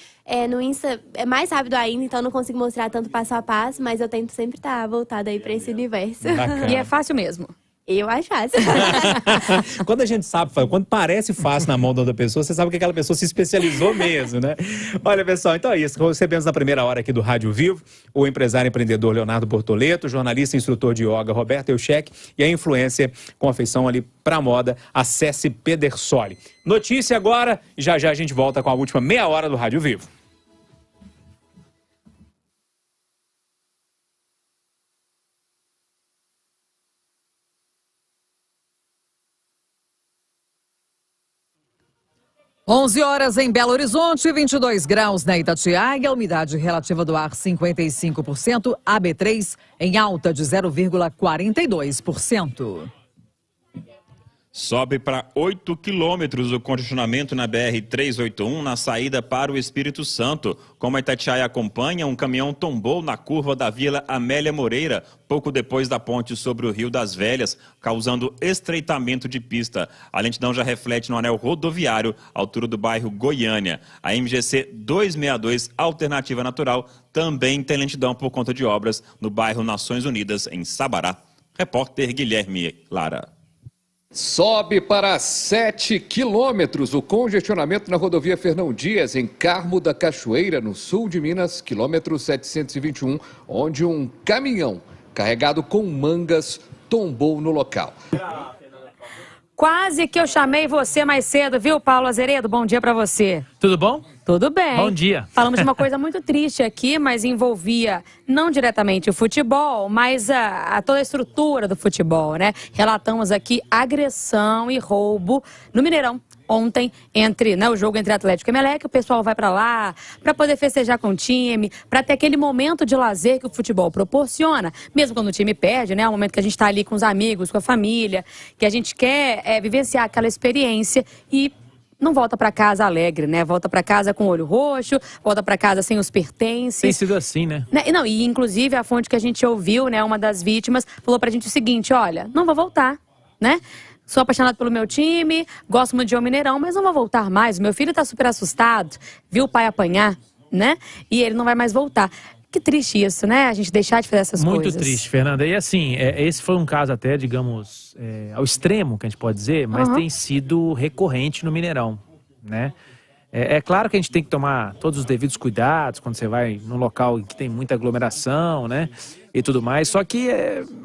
No Insta é mais rápido ainda, então eu não consigo mostrar tanto passo a passo, mas eu tento sempre estar voltada aí pra esse universo. Bacana. E é fácil mesmo. Eu acho fácil. Quando a gente sabe, quando parece fácil na mão da outra pessoa, você sabe que aquela pessoa se especializou mesmo, né? Olha, pessoal, então é isso. Recebemos na primeira hora aqui do Rádio Vivo o empresário e empreendedor Leonardo Bortoleto, jornalista e instrutor de yoga Roberto Eucheck e a influência com afeição ali pra moda, a Ceci Pedersoli. Notícia agora, já a gente volta com a última meia hora do Rádio Vivo. Onze horas em Belo Horizonte, 22 graus na Itatiaia, umidade relativa do ar 55%, AB3 em alta de 0,42%. Sobe para 8 quilômetros o congestionamento na BR-381 na saída para o Espírito Santo. Como a Itatiaia acompanha, um caminhão tombou na curva da Vila Amélia Moreira, pouco depois da ponte sobre o Rio das Velhas, causando estreitamento de pista. A lentidão já reflete no anel rodoviário, altura do bairro Goiânia. A MGC 262, Alternativa Natural, também tem lentidão por conta de obras no bairro Nações Unidas, em Sabará. Repórter Guilherme Lara. Sobe para 7 quilômetros o congestionamento na rodovia Fernão Dias, em Carmo da Cachoeira, no sul de Minas, quilômetro 721, onde um caminhão carregado com mangas tombou no local. Quase que eu chamei você mais cedo, viu, Paulo Azeredo? Bom dia pra você. Tudo bom? Tudo bem. Bom dia. Falamos de uma coisa muito triste aqui, mas envolvia não diretamente o futebol, mas toda a estrutura do futebol, né? Relatamos aqui agressão e roubo no Mineirão. Ontem, o jogo entre Atlético e Emelec, o pessoal vai pra lá pra poder festejar com o time, pra ter aquele momento de lazer que o futebol proporciona, mesmo quando o time perde, né? É um momento que a gente tá ali com os amigos, com a família, que a gente quer vivenciar aquela experiência e não volta pra casa alegre, né? Volta pra casa com o olho roxo, volta pra casa sem os pertences. Tem sido assim, né? Não, e inclusive a fonte que a gente ouviu, né, uma das vítimas, falou pra gente o seguinte, olha, não vou voltar, né? Sou apaixonado pelo meu time, gosto muito de um Mineirão, mas não vou voltar mais. Meu filho tá super assustado, viu o pai apanhar, né? E ele não vai mais voltar. Que triste isso, né? A gente deixar de fazer essas coisas. Muito triste, Fernanda. E assim, esse foi um caso até, digamos, ao extremo, que a gente pode dizer, mas tem sido recorrente no Mineirão, né? É claro que a gente tem que tomar todos os devidos cuidados quando você vai num local em que tem muita aglomeração, né? E tudo mais. Só que,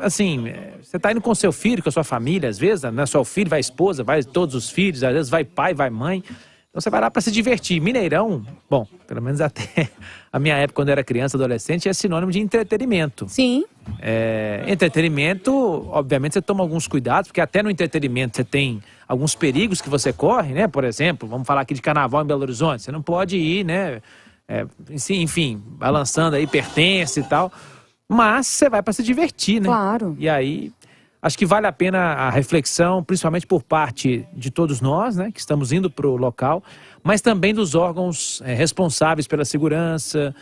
você tá indo com seu filho, com a sua família, às vezes, não é só o filho, vai a esposa, vai todos os filhos, às vezes vai pai, vai mãe. Então você vai lá para se divertir. Mineirão, bom, pelo menos até a minha época, quando eu era criança, adolescente, é sinônimo de entretenimento. Sim. Entretenimento, obviamente você toma alguns cuidados, porque até no entretenimento você tem alguns perigos que você corre, né? Por exemplo, vamos falar aqui de carnaval em Belo Horizonte, você não pode ir, né? Enfim, balançando aí, pertence e tal. Mas você vai para se divertir, né? Claro. E aí, acho que vale a pena a reflexão, principalmente por parte de todos nós, né? Que estamos indo para o local, mas também dos órgãos responsáveis pela segurança,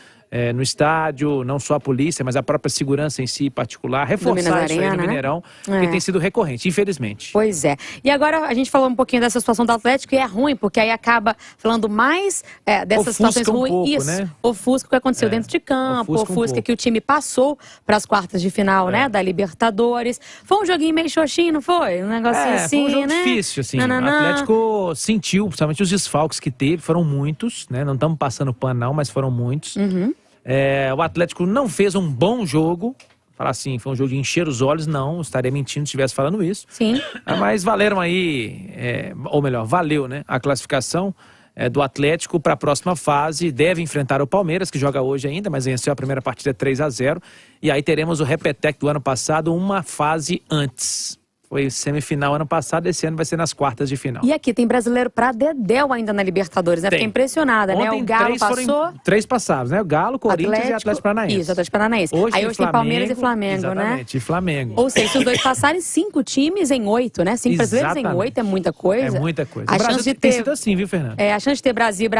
no estádio, não só a polícia, mas a própria segurança em si particular, reforçar isso aí no Mineirão, que tem sido recorrente, infelizmente. Pois é. E agora a gente falou um pouquinho dessa situação do Atlético e é ruim, porque aí acaba falando mais dessas situações ruins. Né? Ofusca o que aconteceu dentro de campo, ofusca que o time passou para as quartas de final, né, da Libertadores. Foi um joguinho meio xoxinho, não foi? Um negocinho assim, foi um jogo né? difícil, assim. O Atlético sentiu, principalmente os desfalques que teve, foram muitos, né? Não estamos passando pano não, mas foram muitos. O Atlético não fez um bom jogo. Falar assim, foi um jogo de encher os olhos, não, estaria mentindo se estivesse falando isso. Sim. Mas valeram aí, ou melhor, valeu, né, a classificação do Atlético para a próxima fase. Deve enfrentar o Palmeiras, que joga hoje ainda, mas venceu a primeira partida 3-0. E aí teremos o repeteco do ano passado, uma fase antes. Foi semifinal ano passado, esse ano vai ser nas quartas de final. E aqui tem brasileiro pra dedéu ainda na Libertadores, né? Tem. Fiquei impressionada, né? Ontem, O Galo passou... 3 passados, né? O Galo, Corinthians e Atlético Paranaense. Isso, Atlético Paranaense. Aí hoje tem Palmeiras e Flamengo, exatamente, né? E Flamengo. Ou seja, se os dois passarem, 5 times em 8, né? 5 brasileiros em 8 é muita coisa. É muita coisa. A O Brasil chance de tem ter... sido assim, viu, Fernando? A chance de ter Brasil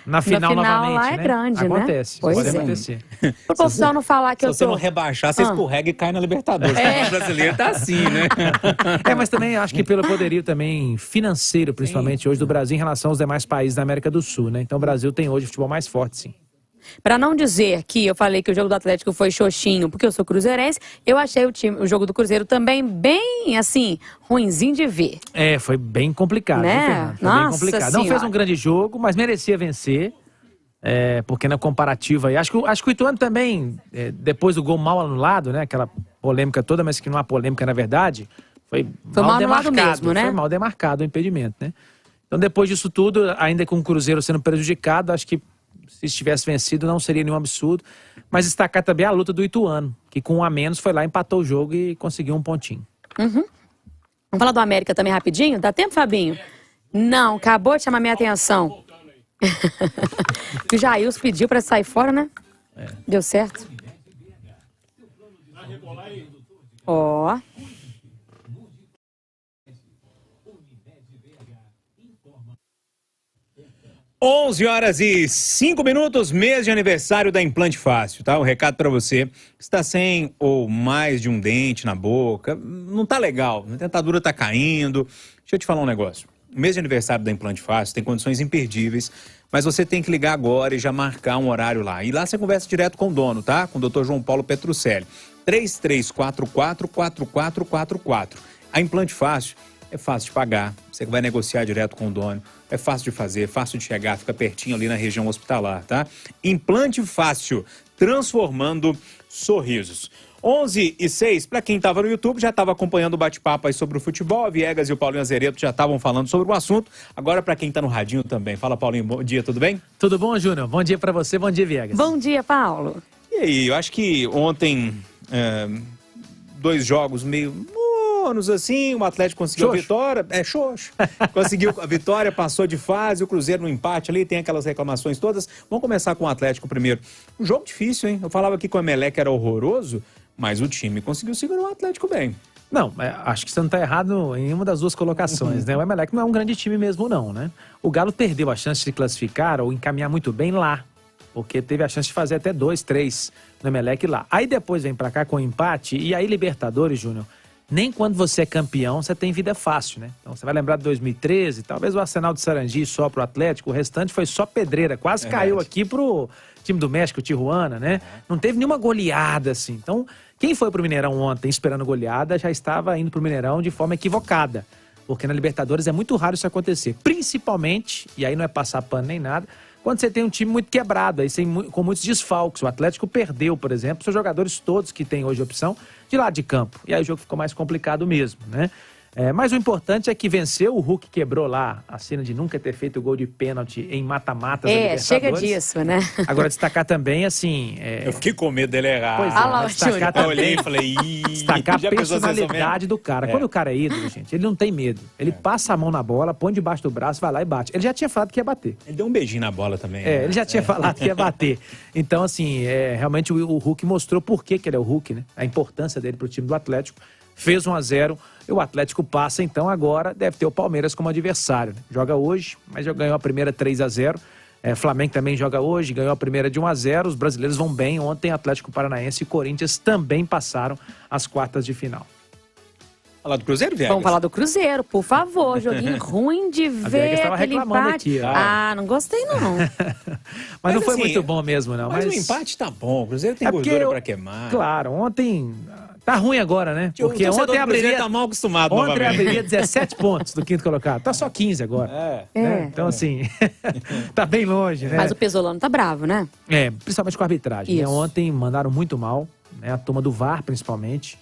na final novamente, lá é né? grande, Acontece, né? Pois pode é. acontecer. Pro pessoal não falar que eu Se você tô... não rebaixar, você escorrega e cai na Libertadores. O brasileiro tá assim, né? Mas também acho que pelo poderio também financeiro, principalmente hoje, do Brasil em relação aos demais países da América do Sul, né? Então o Brasil tem hoje futebol mais forte, sim. Pra não dizer que eu falei que o jogo do Atlético foi xoxinho porque eu sou cruzeirense, eu achei o jogo do Cruzeiro também bem, assim, ruinzinho de ver. Foi bem complicado, né? Viu, Fernando? Foi bem complicado. Não fez um grande jogo, mas merecia vencer. Porque na comparativa aí, acho que o Ituano também, depois do gol mal anulado, né? Aquela polêmica toda, mas que não há polêmica na verdade, foi mal demarcado mesmo, né? Foi mal demarcado o impedimento, né? Então depois disso tudo, ainda com o Cruzeiro sendo prejudicado, acho que se estivesse vencido não seria nenhum absurdo. Mas destacar também a luta do Ituano, que com 1 a menos foi lá, empatou o jogo e conseguiu um pontinho. Vamos falar do América também rapidinho? Dá tempo, Fabinho? Não, acabou de chamar minha atenção. O Jailson pediu pra sair fora, né? Deu certo. Ó. 11h05, mês de aniversário da Implante Fácil, tá? Um recado pra você que está sem ou mais de um dente na boca, não tá legal, a dentadura tá caindo. Deixa eu te falar um negócio. O mês de aniversário da Implante Fácil tem condições imperdíveis, mas você tem que ligar agora e já marcar um horário lá. E lá você conversa direto com o dono, tá? Com o Dr. João Paulo Petrucelli. 3344-4444. A Implante Fácil é fácil de pagar, você vai negociar direto com o dono, é fácil de fazer, fácil de chegar, fica pertinho ali na região hospitalar, tá? Implante Fácil, transformando sorrisos. 11h06, para quem estava no YouTube, já estava acompanhando o bate-papo aí sobre o futebol, a Viegas e o Paulinho Azeredo já estavam falando sobre o assunto. Agora, para quem está no radinho também. Fala, Paulinho, bom dia, tudo bem? Tudo bom, Júnior? Bom dia para você, bom dia, Viegas. Bom dia, Paulo. E aí, eu acho que ontem, 2 jogos meio mornos assim, o Atlético conseguiu a vitória. Xoxo. Conseguiu a vitória, passou de fase, o Cruzeiro no empate ali, tem aquelas reclamações todas. Vamos começar com o Atlético primeiro. Um jogo difícil, hein? Eu falava aqui que o Emelec era horroroso, mas o time conseguiu segurar o Atlético bem. Não, acho que você não está errado em uma das duas colocações, né? O Emelec não é um grande time mesmo, não, né? O Galo perdeu a chance de classificar ou encaminhar muito bem lá, porque teve a chance de fazer até 2, 3 no Emelec lá. Aí depois vem pra cá com o empate, e aí Libertadores, Júnior, nem quando você é campeão você tem vida fácil, né? Então você vai lembrar de 2013, talvez o Arsenal de Sarandi só pro Atlético, o restante foi só pedreira, quase caiu aqui pro time do México, Tijuana, né? Não teve nenhuma goleada assim. Então, quem foi pro Mineirão ontem esperando goleada já estava indo pro Mineirão de forma equivocada, porque na Libertadores é muito raro isso acontecer, principalmente, e aí não é passar pano nem nada, quando você tem um time muito quebrado, aí com muitos desfalques. O Atlético perdeu, por exemplo, seus jogadores todos que têm hoje opção de lado de campo. E aí o jogo ficou mais complicado mesmo, né? Mas o importante é que venceu, o Hulk quebrou lá a cena de nunca ter feito gol de pênalti em mata-matas da Libertadores. Chega disso, né? Agora, destacar também, assim... Eu fiquei com medo dele errar. Pois é, destacar também, eu olhei e falei... Destacar a personalidade do cara. Quando o cara é ídolo, gente, ele não tem medo. Ele passa a mão na bola, põe debaixo do braço, vai lá e bate. Ele já tinha falado que ia bater. Ele deu um beijinho na bola também. Ele já tinha falado que ia bater. Então, assim, realmente o Hulk mostrou por que ele é o Hulk, né? A importância dele pro time do Atlético. Fez 1-0, e o Atlético passa, então agora deve ter o Palmeiras como adversário, né? Joga hoje, mas já ganhou a primeira 3-0. Flamengo também joga hoje, ganhou a primeira de 1-0. Os brasileiros vão bem. Ontem Atlético Paranaense e Corinthians também passaram as quartas de final. Falar do Cruzeiro, Viegas? Vamos falar do Cruzeiro, por favor. Joguinho ruim de ver aquele empate. Aqui, não gostei não. mas não foi assim, muito bom mesmo, não. Mas o empate tá bom, o Cruzeiro tem gordura pra queimar. Claro, ontem... Tá ruim agora, né? Porque ontem abriria... tá mal acostumado ontem abriria 17 pontos do quinto colocado. Tá só 15 agora. Né? Então, assim, tá bem longe, né? Mas o Pesolano tá bravo, né? Principalmente com a arbitragem. Né? Ontem mandaram muito mal, né? A turma do VAR, principalmente.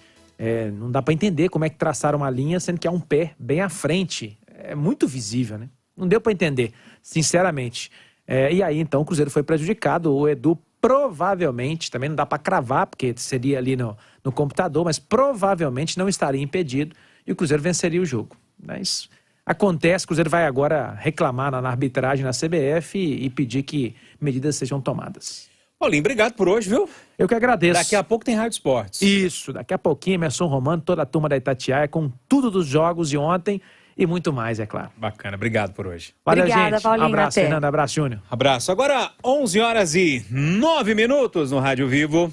Não dá pra entender como é que traçaram uma linha, sendo que há um pé bem à frente. É muito visível, né? Não deu pra entender, sinceramente. E aí, então, o Cruzeiro foi prejudicado. O Edu provavelmente, também não dá para cravar, porque seria ali no computador, mas provavelmente não estaria impedido. e o Cruzeiro venceria o jogo. Mas acontece, o Cruzeiro vai agora reclamar na arbitragem na CBF e pedir que medidas sejam tomadas. Paulinho, obrigado por hoje, viu? Eu que agradeço. Daqui a pouco tem Rádio Esportes. Isso, daqui a pouquinho, Emerson Romano, toda a turma da Itatiaia, com tudo dos jogos de ontem e muito mais, é claro. Bacana, obrigado por hoje. Valeu, Obrigada, gente. Paulinho, Abraço, até. Fernando. Abraço, Júnior. Abraço. Agora, 11h09 no Rádio Vivo.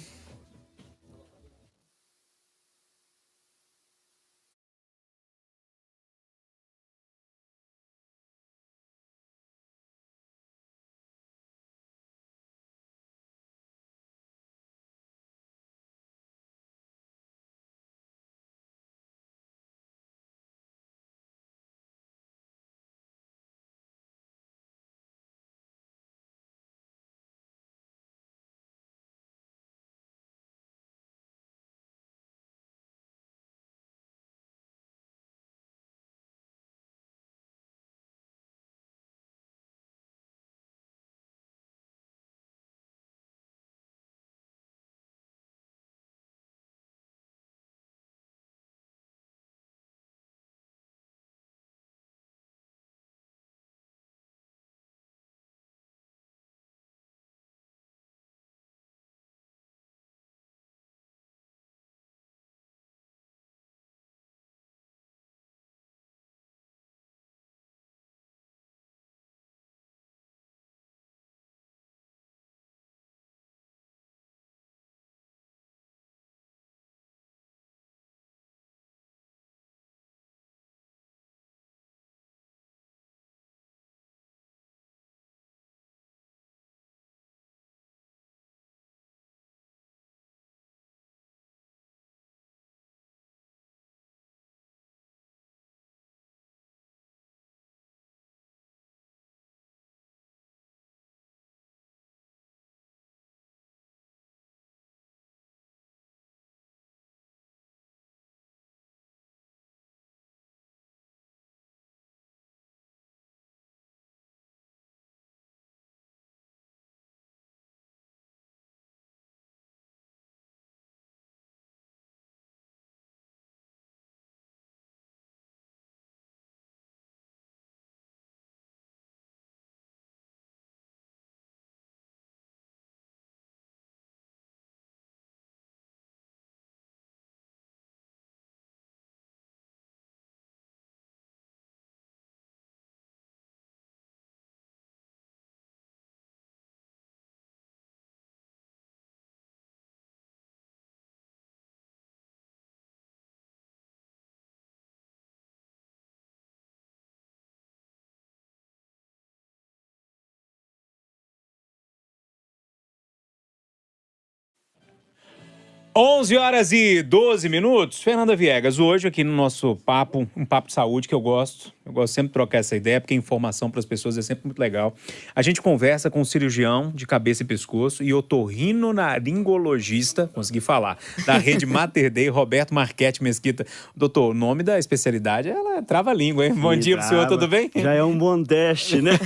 Onze horas e 12 minutos. Fernanda Viegas, hoje aqui no nosso papo, um papo de saúde que eu gosto. Eu gosto sempre de trocar essa ideia, porque informação para as pessoas é sempre muito legal. A gente conversa com um cirurgião de cabeça e pescoço e otorrinolaringologista, consegui falar, da rede Mater Dei, Roberto Marchetti Mesquita. Doutor, o nome da especialidade, ela trava a língua, hein? Bom dia pro senhor, tudo bem? Já é um bom teste, né?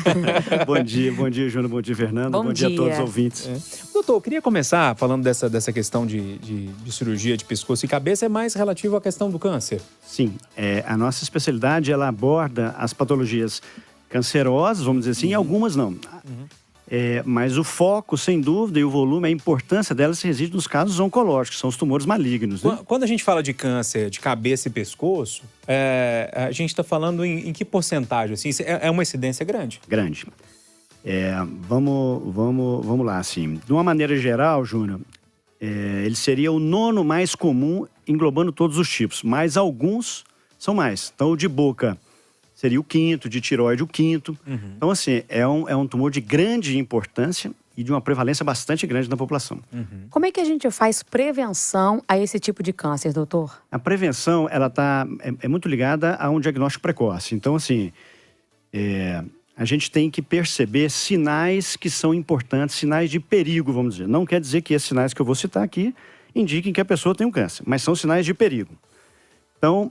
Bom dia, Júnior, bom dia, Fernando. Bom dia a todos os ouvintes. Doutor, eu queria começar falando dessa questão de cirurgia de pescoço e cabeça, é mais relativo à questão do câncer. Sim, a nossa especialidade, ela aborda as patologias cancerosas, vamos dizer assim, e algumas não. Mas o foco, sem dúvida, e o volume, a importância delas reside nos casos oncológicos, são os tumores malignos. Né? Quando a gente fala de câncer de cabeça e pescoço, a gente está falando em que porcentagem? Assim, é uma incidência grande? Grande. Vamos lá, assim. De uma maneira geral, Júnior, ele seria o 9º mais comum, englobando todos os tipos, mas alguns são mais. Então, o de boca seria o 5º, de tireoide o 5º. Então, assim, é um tumor de grande importância e de uma prevalência bastante grande na população. Como é que a gente faz prevenção a esse tipo de câncer, doutor? A prevenção, ela é muito ligada a um diagnóstico precoce. Então, assim, a gente tem que perceber sinais que são importantes, sinais de perigo, vamos dizer. Não quer dizer que esses sinais que eu vou citar aqui indiquem que a pessoa tem um câncer, mas são sinais de perigo. Então,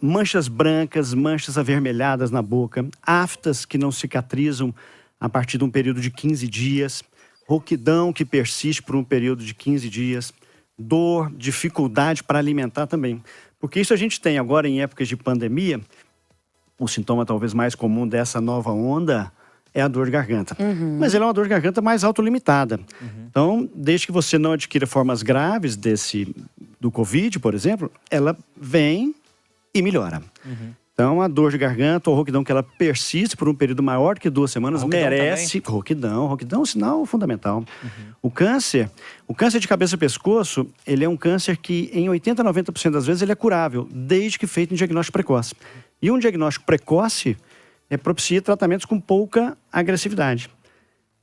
manchas brancas, manchas avermelhadas na boca, aftas que não cicatrizam a partir de um período de 15 dias, rouquidão que persiste por um período de 15 dias, dor, dificuldade para alimentar também. Porque isso a gente tem agora em épocas de pandemia, o sintoma talvez mais comum dessa nova onda é a dor de garganta. Mas ela é uma dor de garganta mais autolimitada. Então, desde que você não adquira formas graves do Covid, por exemplo, ela vem e melhora. Então, a dor de garganta ou rouquidão que ela persiste por um período maior que 2 semanas merece... Rouquidão é um sinal fundamental. O câncer de cabeça e pescoço, ele é um câncer que em 80% a 90% das vezes ele é curável, desde que feito em diagnóstico precoce. E um diagnóstico precoce propicia tratamentos com pouca agressividade.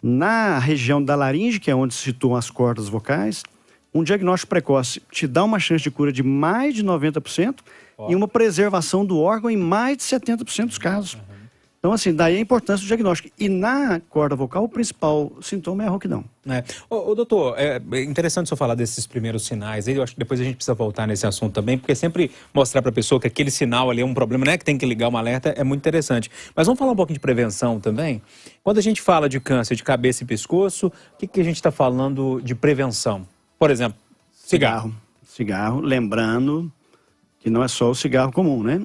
Na região da laringe, que é onde se situam as cordas vocais, um diagnóstico precoce te dá uma chance de cura de mais de 90% e uma preservação do órgão em mais de 70% dos casos. Então, assim, daí a importância do diagnóstico. E na corda vocal, o principal sintoma é a rouquidão. Doutor, é interessante o senhor falar desses primeiros sinais. Eu acho que depois a gente precisa voltar nesse assunto também, porque sempre mostrar para a pessoa que aquele sinal ali é um problema, né? Que tem que ligar um alerta, é muito interessante. Mas vamos falar um pouquinho de prevenção também? Quando a gente fala de câncer de cabeça e pescoço, o que a gente está falando de prevenção? Por exemplo, cigarro. Cigarro, lembrando que não é só o cigarro comum, né?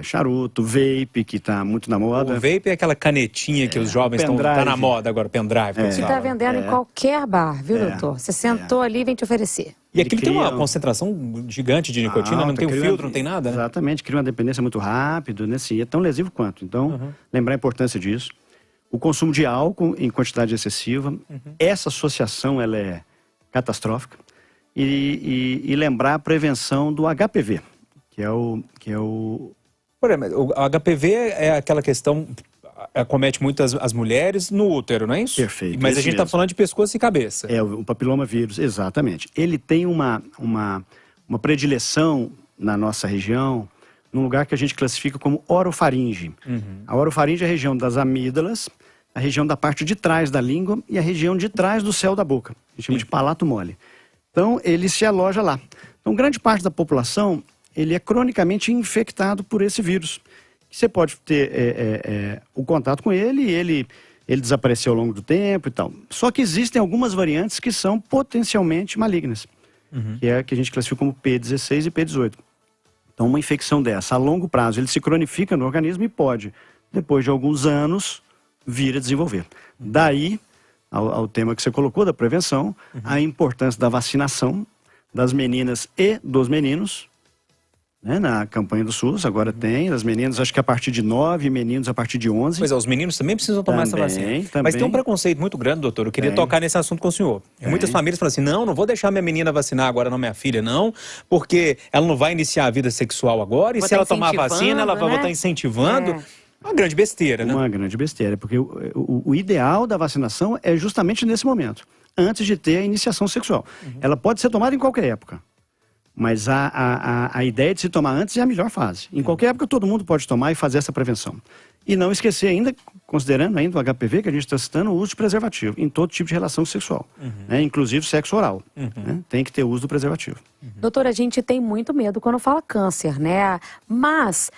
Charuto, vape, que está muito na moda. O vape é aquela canetinha que os jovens estão na moda agora, pendrive. Que está vendendo em qualquer bar, viu, doutor? Você sentou ali e vem te oferecer. E aquilo tem uma concentração gigante de nicotina, não tem um filtro, não tem nada, né? Exatamente, cria uma dependência muito rápido, né? Sim, é tão lesivo quanto. Então, lembrar a importância disso. O consumo de álcool em quantidade excessiva, essa associação, ela é catastrófica. E lembrar a prevenção do HPV, que é o... Por exemplo, o HPV é aquela questão, acomete muito as mulheres no útero, não é isso? Perfeito. Mas a gente está falando de pescoço e cabeça. É, o papilomavírus, exatamente. Ele tem uma predileção na nossa região, num lugar que a gente classifica como orofaringe. A orofaringe é a região das amígdalas, a região da parte de trás da língua e a região de trás do céu da boca. A gente chama de palato mole. Então, ele se aloja lá. Então, grande parte da população, ele é cronicamente infectado por esse vírus. Você pode ter o contato com ele e ele desapareceu ao longo do tempo e tal. Só que existem algumas variantes que são potencialmente malignas, que é a que a gente classifica como P16 e P18. Então, uma infecção dessa, a longo prazo, ele se cronifica no organismo e pode, depois de alguns anos, vir a desenvolver. Daí... Ao tema que você colocou, da prevenção, a importância da vacinação das meninas e dos meninos, né? Na campanha do SUS, agora tem, as meninas acho que a partir de 9, meninos a partir de 11. Pois é, os meninos também precisam tomar essa vacina. Mas tem um preconceito muito grande, doutor, eu queria tocar nesse assunto com o senhor. Muitas famílias falam assim, não vou deixar minha menina vacinar agora, não minha filha, não, porque ela não vai iniciar a vida sexual agora, e se ela tomar a vacina, ela vai estar incentivando... Uma grande besteira, né? Uma grande besteira, porque o ideal da vacinação é justamente nesse momento, antes de ter a iniciação sexual. Ela pode ser tomada em qualquer época, mas a ideia de se tomar antes é a melhor fase. Em qualquer época todo mundo pode tomar e fazer essa prevenção. E não esquecer ainda, considerando ainda o HPV que a gente está citando, o uso de preservativo em todo tipo de relação sexual, né? Inclusive sexo oral. Né? Tem que ter uso do preservativo. Doutora, a gente tem muito medo quando fala câncer, né? Mas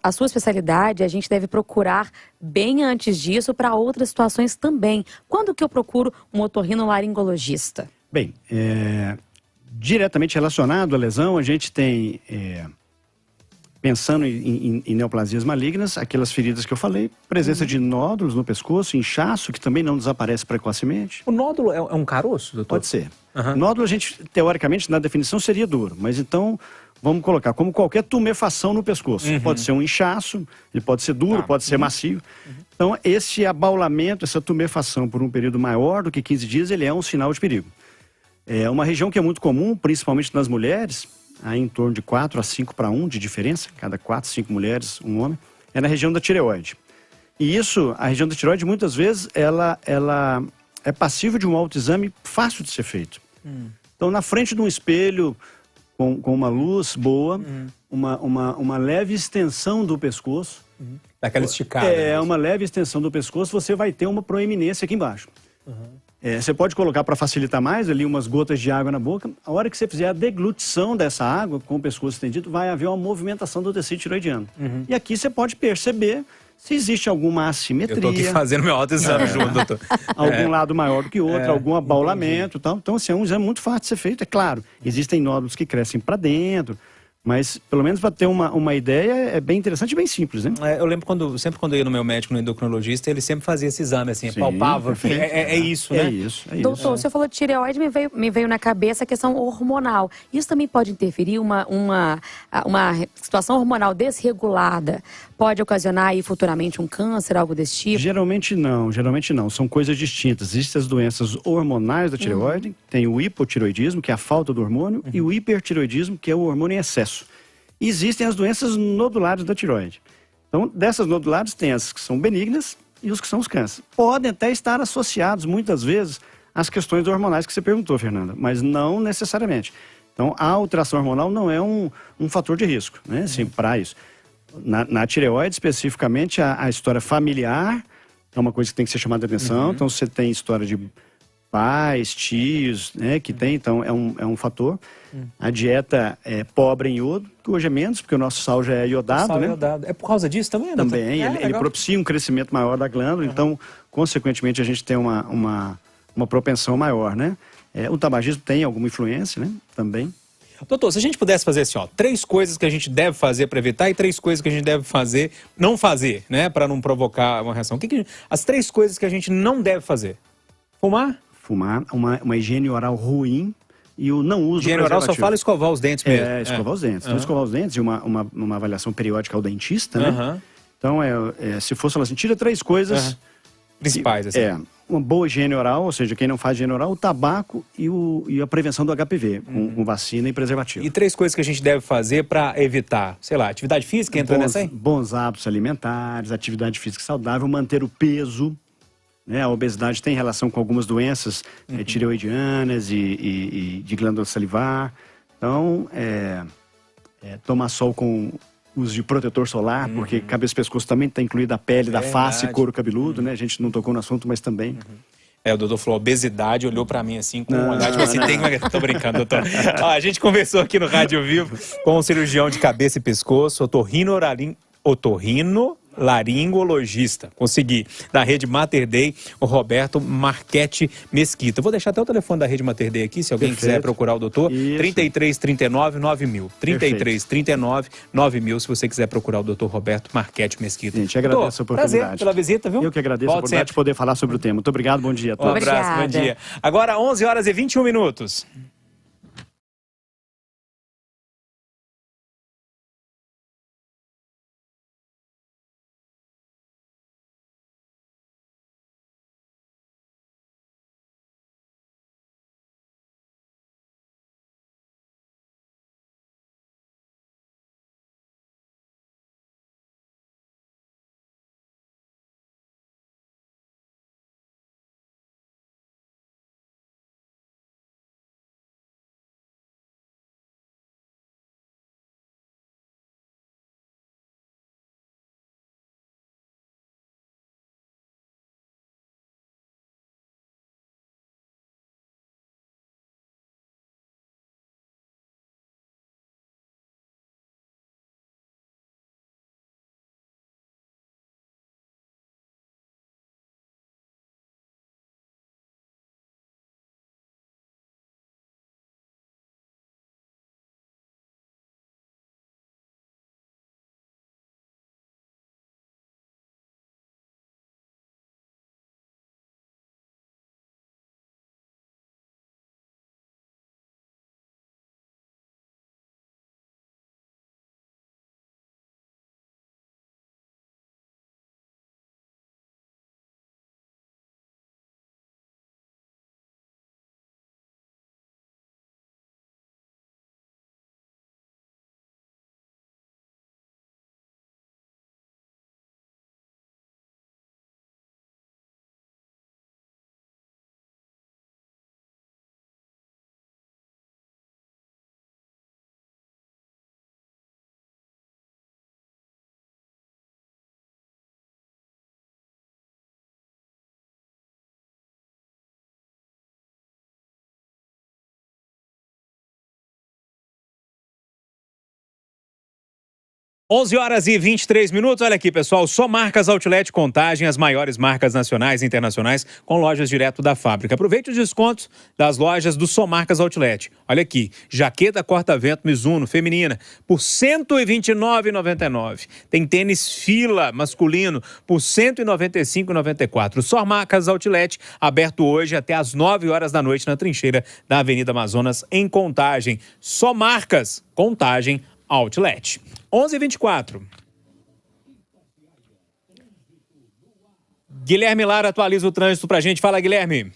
a sua especialidade, a gente deve procurar bem antes disso para outras situações também. Quando que eu procuro um otorrinolaringologista? Bem, diretamente relacionado à lesão, a gente tem... pensando em neoplasias malignas, aquelas feridas que eu falei, presença de nódulos no pescoço, inchaço, que também não desaparece precocemente. O nódulo é um caroço, doutor? Pode ser. Nódulo, a gente, teoricamente, na definição, seria duro, mas então, vamos colocar como qualquer tumefação no pescoço. Pode ser um inchaço, ele pode ser duro, pode ser macio. Então, esse abaulamento, essa tumefação por um período maior do que 15 dias, ele é um sinal de perigo. É uma região que é muito comum, principalmente nas mulheres, aí em torno de 4 a 5 para 1 de diferença, cada 4, 5 mulheres, um homem, é na região da tireoide. E isso, a região da tireoide, muitas vezes, ela é passível de um autoexame fácil de ser feito. Então, na frente de um espelho, com uma luz boa, uma leve extensão do pescoço. Daquela esticada. Uma leve extensão do pescoço, você vai ter uma proeminência aqui embaixo. Você pode colocar, para facilitar mais, ali umas gotas de água na boca. A hora que você fizer a deglutição dessa água, com o pescoço estendido, vai haver uma movimentação do tecido tiroidiano. E aqui você pode perceber se existe alguma assimetria. Eu tô aqui fazendo meu autoexame junto, doutor. Algum lado maior do que o outro, algum abaulamento e tal. Então, assim, é um exame muito fácil de ser feito. É claro, existem nódulos que crescem para dentro, Mas, pelo menos para ter uma ideia, é bem interessante e bem simples, né? Eu lembro sempre quando eu ia no meu médico, no endocrinologista, ele sempre fazia esse exame, assim, palpava. É isso, né? É isso. Doutor, o senhor falou de tireoide, me veio na cabeça a questão hormonal. Isso também pode interferir? Uma situação hormonal desregulada pode ocasionar aí futuramente um câncer, algo desse tipo? Geralmente não. São coisas distintas. Existem as doenças hormonais da tireoide, tem o hipotireoidismo, que é a falta do hormônio, e o hipertireoidismo, que é o hormônio em excesso. E existem as doenças nodulares da tireoide. Então, dessas nodulares, tem as que são benignas e os que são os cânceres. Podem até estar associados, muitas vezes, às questões hormonais que você perguntou, Fernanda, mas não necessariamente. Então, a alteração hormonal não é um fator de risco, né? Assim, para isso. Na tireoide, especificamente, a história familiar é uma coisa que tem que ser chamada de atenção. Então, você tem história de pais, tios, né, que tem, então é um fator. A dieta é pobre em iodo, que hoje é menos, porque o nosso sal já é iodado, né? É por causa disso também? Também, ele propicia um crescimento maior da glândula, então, consequentemente, a gente tem uma propensão maior, né? O tabagismo tem alguma influência, né? Também. Doutor, se a gente pudesse fazer assim, 3 coisas que a gente deve fazer para evitar e 3 coisas que a gente deve fazer, não fazer, né? Para não provocar uma reação. As 3 coisas que a gente não deve fazer? Fumar? Fumar, uma higiene oral ruim e o não uso higiene oral só fala escovar os dentes mesmo. Escovar os dentes. Então, escovar os dentes e uma avaliação periódica ao dentista, né? Então, se fosse assim, tira 3 coisas... principais, assim. Uma boa higiene oral, ou seja, quem não faz higiene oral, o tabaco e a prevenção do HPV, com vacina e preservativo. E 3 coisas que a gente deve fazer para evitar? Sei lá, atividade física entra nessa aí? Bons hábitos alimentares, atividade física saudável, manter o peso, né? A obesidade tem relação com algumas doenças tireoidianas e de glândula salivar. Então, tomar sol com uso de protetor solar, porque cabeça e pescoço também está incluída a pele da face e couro cabeludo, né? A gente não tocou no assunto, mas também. O doutor falou obesidade, olhou pra mim assim com um olhar, tipo assim, tô brincando, doutor. A gente conversou aqui no Rádio Vivo com um cirurgião de cabeça e pescoço, otorrinolaringologista. Consegui. Da Rede Mater Dei, o Roberto Marchetti Mesquita. Vou deixar até o telefone da Rede Mater Dei aqui, se alguém quiser procurar o doutor. 33 39 9000. 33 39 9000, se você quiser procurar o doutor Roberto Marchetti Mesquita. Gente, agradeço a oportunidade. Prazer pela visita, viu? Eu que agradeço a oportunidade de poder falar sobre o tema. Muito obrigado, bom dia a todos. Um abraço, bom dia. Agora, 11h21. 11 horas e 23 minutos. Olha aqui, pessoal. Só Marcas Outlet Contagem, as maiores marcas nacionais e internacionais com lojas direto da fábrica. Aproveite os descontos das lojas do Só Marcas Outlet. Olha aqui, jaqueta corta-vento Mizuno feminina por R$ 129,99. Tem tênis Fila masculino por R$ 195,94. Só Marcas Outlet, aberto hoje até às 9 horas da noite na trincheira da Avenida Amazonas, em Contagem. Só Marcas Contagem Outlet. 11h24. Guilherme Lara atualiza o trânsito pra gente. Fala, Guilherme.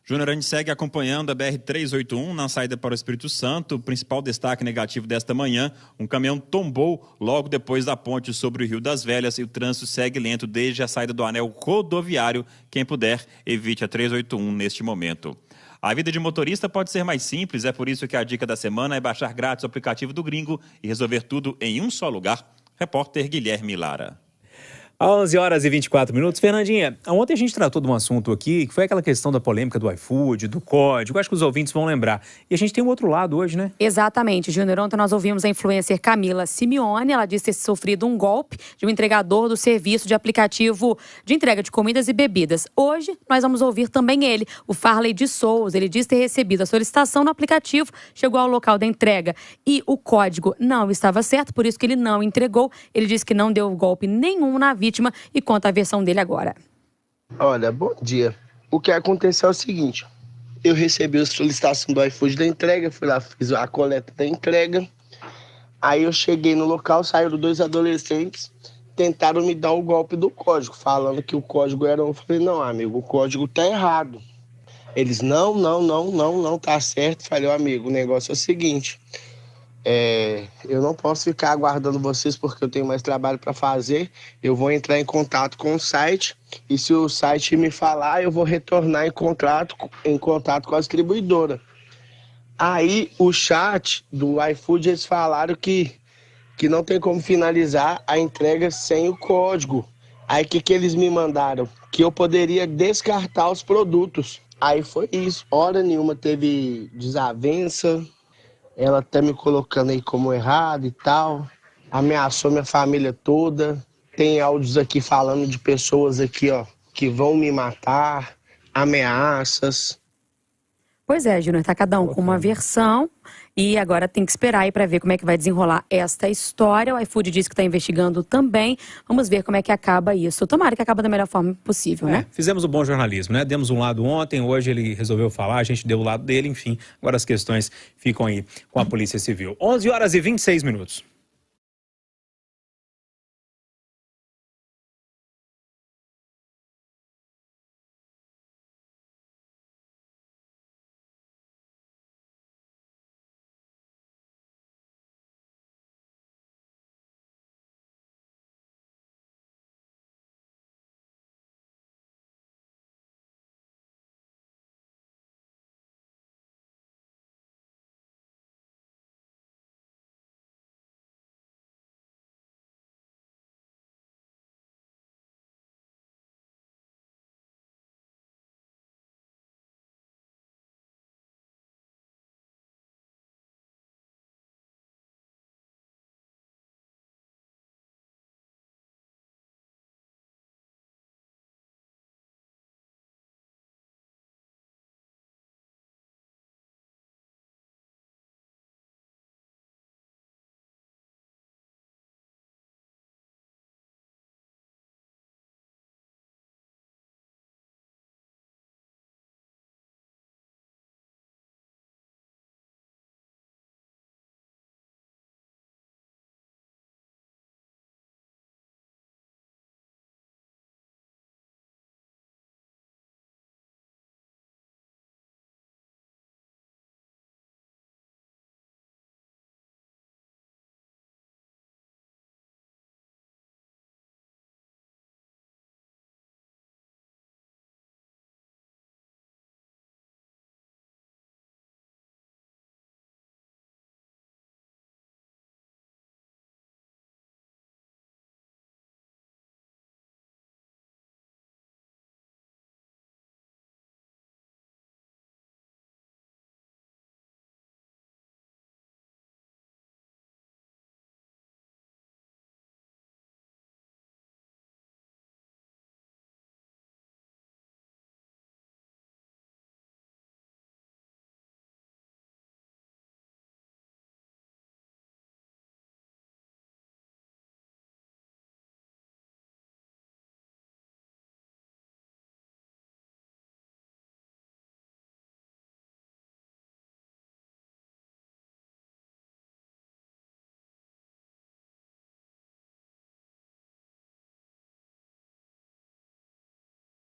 Júnior, a gente segue acompanhando a BR-381 na saída para o Espírito Santo. O principal destaque negativo desta manhã, um caminhão tombou logo depois da ponte sobre o Rio das Velhas e o trânsito segue lento desde a saída do anel rodoviário. Quem puder, evite a 381 neste momento. A vida de motorista pode ser mais simples, é por isso que a dica da semana é baixar grátis o aplicativo do Gringo e resolver tudo em um só lugar. Repórter Guilherme Lara. 11 horas e 24 minutos. Fernandinha, ontem a gente tratou de um assunto aqui, que foi aquela questão da polêmica do iFood, do código. Acho que os ouvintes vão lembrar. E a gente tem um outro lado hoje, né? Exatamente, Júnior. Ontem nós ouvimos a influencer Camila Simeone. Ela disse ter sofrido um golpe de um entregador do serviço de aplicativo de entrega de comidas e bebidas. Hoje, nós vamos ouvir também ele, o Farley de Souza. Ele diz ter recebido a solicitação no aplicativo, chegou ao local da entrega e o código não estava certo, por isso que ele não entregou. Ele disse que não deu golpe nenhum na vítima e conta a versão dele agora. Olha, bom dia. O que aconteceu é o seguinte, eu recebi a solicitação do iFood da entrega, fui lá, fiz a coleta da entrega, aí eu cheguei no local, saíram 2 adolescentes, tentaram me dar o golpe do código, falando que o código era... Eu falei, não, amigo, o código tá errado. Eles, não, tá certo. Falei, amigo, o negócio é o seguinte... eu não posso ficar aguardando vocês porque eu tenho mais trabalho para fazer. Eu vou entrar em contato com o site e se o site me falar, eu vou retornar em contato com a distribuidora. Aí o chat do iFood, eles falaram que não tem como finalizar a entrega sem o código. Aí o que eles me mandaram? Que eu poderia descartar os produtos. Aí foi isso. Hora nenhuma teve desavença. Ela tá me colocando aí como errado e tal. Ameaçou minha família toda. Tem áudios aqui falando de pessoas aqui, ó, que vão me matar. Ameaças. Pois é, Júnior, tá cada um com uma versão e agora tem que esperar aí para ver como é que vai desenrolar esta história. O iFood disse que está investigando também. Vamos ver como é que acaba isso. Tomara que acabe da melhor forma possível, né? Fizemos o bom jornalismo, né? Demos um lado ontem, hoje ele resolveu falar, a gente deu o lado dele, enfim. Agora as questões ficam aí com a Polícia Civil. 11 horas e 26 minutos.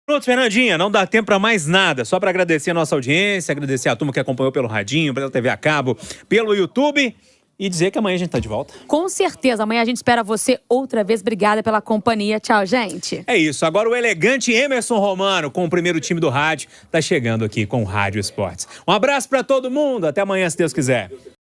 Pronto, Fernandinha, não dá tempo para mais nada. Só para agradecer a nossa audiência, agradecer a turma que acompanhou pelo radinho, pela TV a cabo, pelo YouTube e dizer que amanhã a gente tá de volta. Com certeza, amanhã a gente espera você outra vez. Obrigada pela companhia. Tchau, gente. É isso, agora o elegante Emerson Romano, com o primeiro time do rádio, tá chegando aqui com o Rádio Esportes. Um abraço para todo mundo, até amanhã, se Deus quiser.